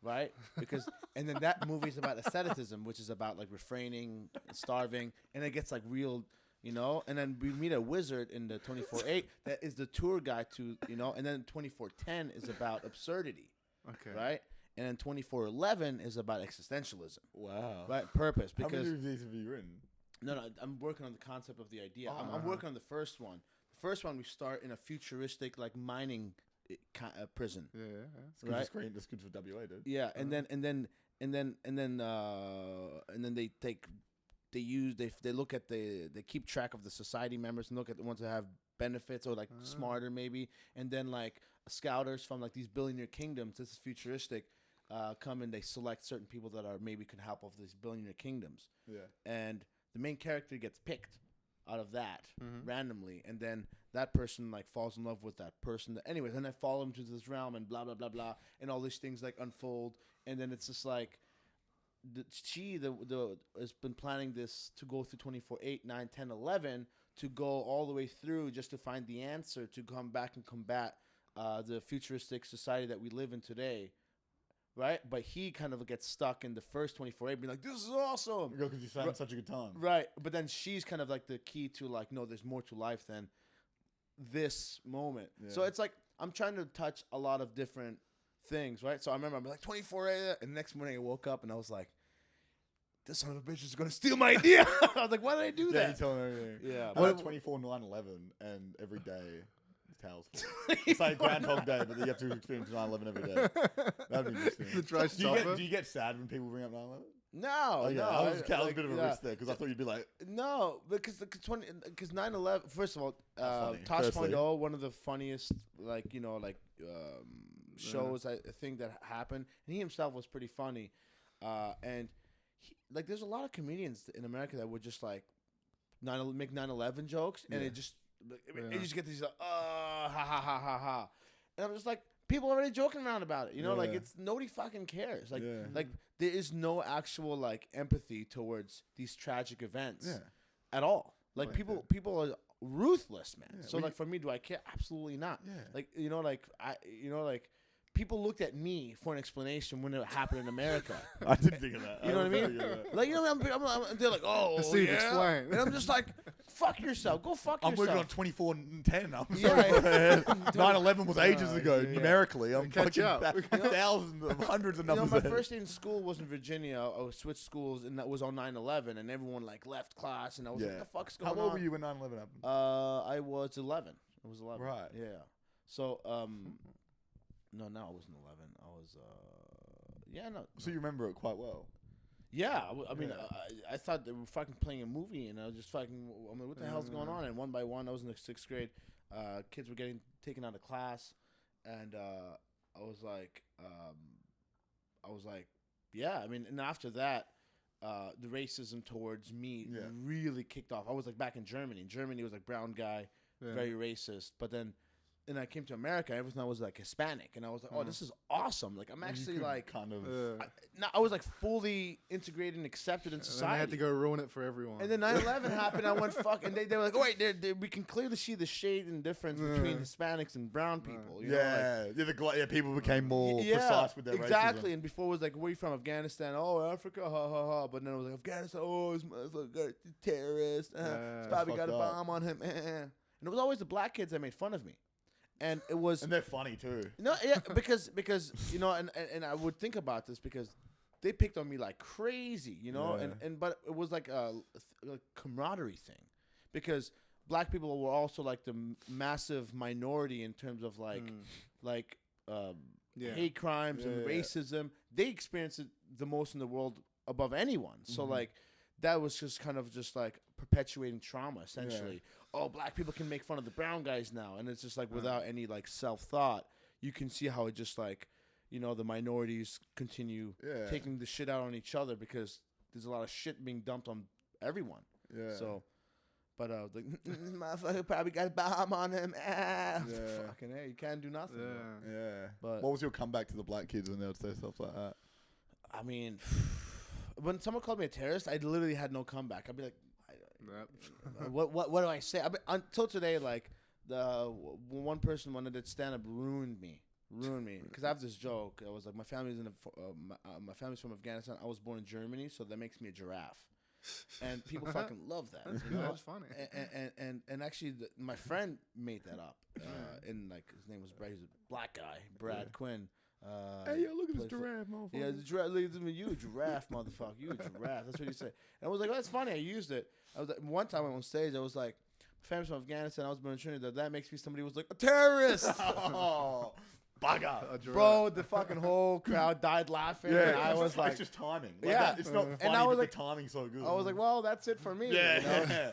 right? Because and then that movie is about asceticism, which is about like refraining, starving, and it gets like real, you know. And then we meet a wizard in the 24/8 that is the tour guide to, you know. And then 24/10 is about absurdity, Okay. right? And then 24/11 is about existentialism, Wow. right? Purpose. How Because many of these have you written? no, I'm working on the concept of the idea. I'm working on the first one. The first one we start in a futuristic like mining prison. Yeah. It's good for screen. That's good for WA, dude. Yeah, and then they look at they keep track of the society members and look at the ones that have benefits or like smarter maybe, and then like scouters from like these billionaire kingdoms. This is futuristic. Come and they select certain people that are maybe can help off these billionaire kingdoms. Yeah. And the main character gets picked out of that randomly, and then that person like falls in love with that person. Anyways, and I follow him to this realm and blah blah blah blah, and all these things like unfold, and then it's just like she has been planning this to go through 24/8, 9, 10, 11 to go all the way through just to find the answer to come back and combat the futuristic society that we live in today. Right, but he kind of gets stuck in the first 24/8, being like, "This is awesome," Because you having such a good time. right? But then she's kind of like the key to like, no, there's more to life than this moment. Yeah. So it's like I'm trying to touch a lot of different things, right? So I remember I'm like 24/8, and the next morning I woke up and I was like, "This son of a bitch is gonna steal my idea." I was like, "Why did I do Yeah, that?" you tell them everything. Yeah, About 24/9/11, and every day. Towels. It's like Groundhog Day, but you have to experience 9/11 every day. That'd be interesting. The dry Do you get sad when people bring up 9/11? No, Oh, yeah. no, I was a like, bit of a risk there because I thought you'd be like, no, because 9/11. First of all, funny. Tosh Firstly. Point oh, one of the funniest, like shows I think that happened, and he himself was pretty funny, and like there's a lot of comedians in America that would just like make 9/11 jokes, and it just. You just get these ha ha ha ha ha, and I'm just like, people are already joking around about it, you know, like it's nobody fucking cares, like like there is no actual like empathy towards these tragic events at all. Like people are ruthless, man. So like for me, do I care? Absolutely not. Like like people looked at me for an explanation when it happened in America. I didn't think of that. You know what I mean? Like, you know, they're like, oh, Steve, yeah? explain. And I'm just like, fuck yourself. Go fuck I'm yourself. working on 24/10. I'm Yeah. sorry. 9/11 was ages ago. yeah. Numerically, I'm Catch fucking up. thousands of hundreds of You know, numbers my ahead. first day in school was in Virginia. I switched schools, and that was on 9/11, and everyone like left class, and I was like, "The fuck's going on?" How old were you when 9/11 happened? I was 11. I was 11. Right. Yeah. So no, I wasn't 11. I was no. So you remember it quite well. Yeah, I mean, I thought they were fucking playing a movie, and I was just fucking, I mean, what the hell's going on? And one by one, I was in the 6th grade. Kids were getting taken out of class, and I was like, yeah. I mean, and after that, the racism towards me really kicked off. I was like back in Germany. In Germany, it was like brown guy, very racist. But then. And I came to America, everything was like Hispanic, and I was like, "Oh, this is awesome! Like, I'm actually like kind of." I was like fully integrated and accepted in society. And I had to go ruin it for everyone. And then 9/11 happened. I went fuck, and they were like, "Oh wait, we can clearly see the shade and difference between Hispanics and brown people." You know, like, people became more precise with their exactly. racism. And before it was like, "Where you from?" Afghanistan. Oh, Africa. Ha ha ha. But then it was like Afghanistan. Oh, it's a terrorist. It's probably got a bomb on him. And it was always the black kids that made fun of me. And it was, and they're funny too. No, yeah, because you know, and I would think about this because they picked on me like crazy, you know, but it was like a camaraderie thing, because black people were also like the massive minority in terms of hate crimes and racism. They experienced it the most in the world above anyone. So like that was just kind of just like perpetuating trauma essentially. Oh, black people can make fun of the brown guys now, and it's just like without any like self-thought, you can see how it just like, you know, the minorities continue taking the shit out on each other because there's a lot of shit being dumped on everyone. Yeah. So, but like, this motherfucker probably got a bomb on him. Fucking hey, you can't do nothing. Yeah. But what was your comeback to the black kids when they would say stuff like that? I mean, when someone called me a terrorist, I literally had no comeback. I'd be like, What do I say? I mean, until today, like one person when I did stand up ruined me because I have this joke. I was like, my family's my family's from Afghanistan. I was born in Germany, so that makes me a giraffe. And people fucking love that. You know? That's funny. And actually, my friend made that up. And like his name was Brad. He's a black guy, Brad Quinn. Hey, yo, look at this giraffe, motherfucker. Yeah, the giraffe. Look at me, you a giraffe, motherfucker. You a giraffe. That's what he said. And I was like, oh, that's funny. I used it. I was like, one time I went on stage. I was like, my family's from Afghanistan. I was born in Trinidad. That makes me somebody who was like a terrorist. Oh, bugger. Bro, the fucking whole crowd died laughing. Yeah, and I was like, it's just timing. Like yeah. That, it's not funny, And I was but like, the timing's so good. I was like, well, that's it for me. yeah, You know? yeah.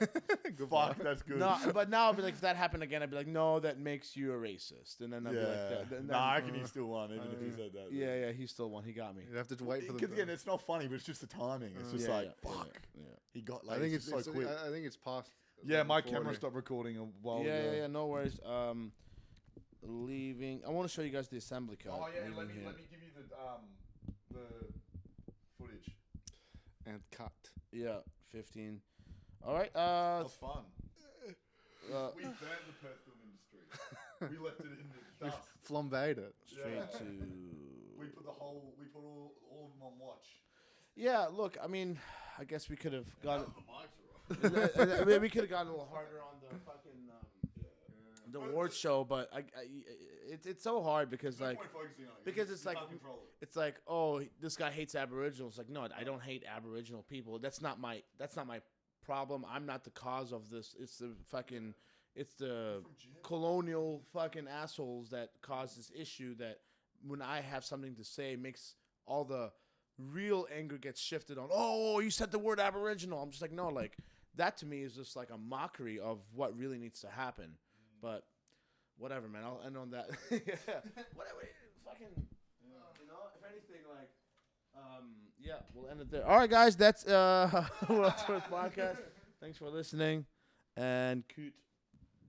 Fuck, that's good. No, but now I'd be like, if that happened again, I'd be like, no, that makes you a racist. And then I'd be like, that. Nah, I reckon he still won, even if he said that. Yeah, he still won. He got me. You have to wait for the. Because again, it's not funny, but it's just the timing. It's just fuck. Yeah. He got like. I think it's so quick. I think it's past. Yeah, my recording. camera stopped recording a while ago. Yeah, no worries. Leaving. I want to show you guys the assembly code. Oh yeah, Leaving let me here. give you the footage. And cut. Yeah, 15. All right. That was fun. We burned the Perth film industry. We left it in the dust. Flambéed it. Straight to. We put all of them on watch. Yeah, look. I mean, I guess we could have gotten. The mics are off. We could have gotten a little harder on the fucking the award show, but it's so hard because like because it's like oh, this guy hates Aboriginals. Like, no, I don't hate Aboriginal people. That's not my problem. I'm not the cause of this. It's the colonial fucking assholes that cause this issue. That when I have something to say, makes all the real anger gets shifted on. Oh, you said the word Aboriginal. I'm just like, no, like that to me is just like a mockery of what really needs to happen. But whatever, man. I'll end on that. Whatever. Fucking. You know, if anything, like, yeah, we'll end it there. All right, guys. That's World's First Podcast. Thanks for listening, and Coot.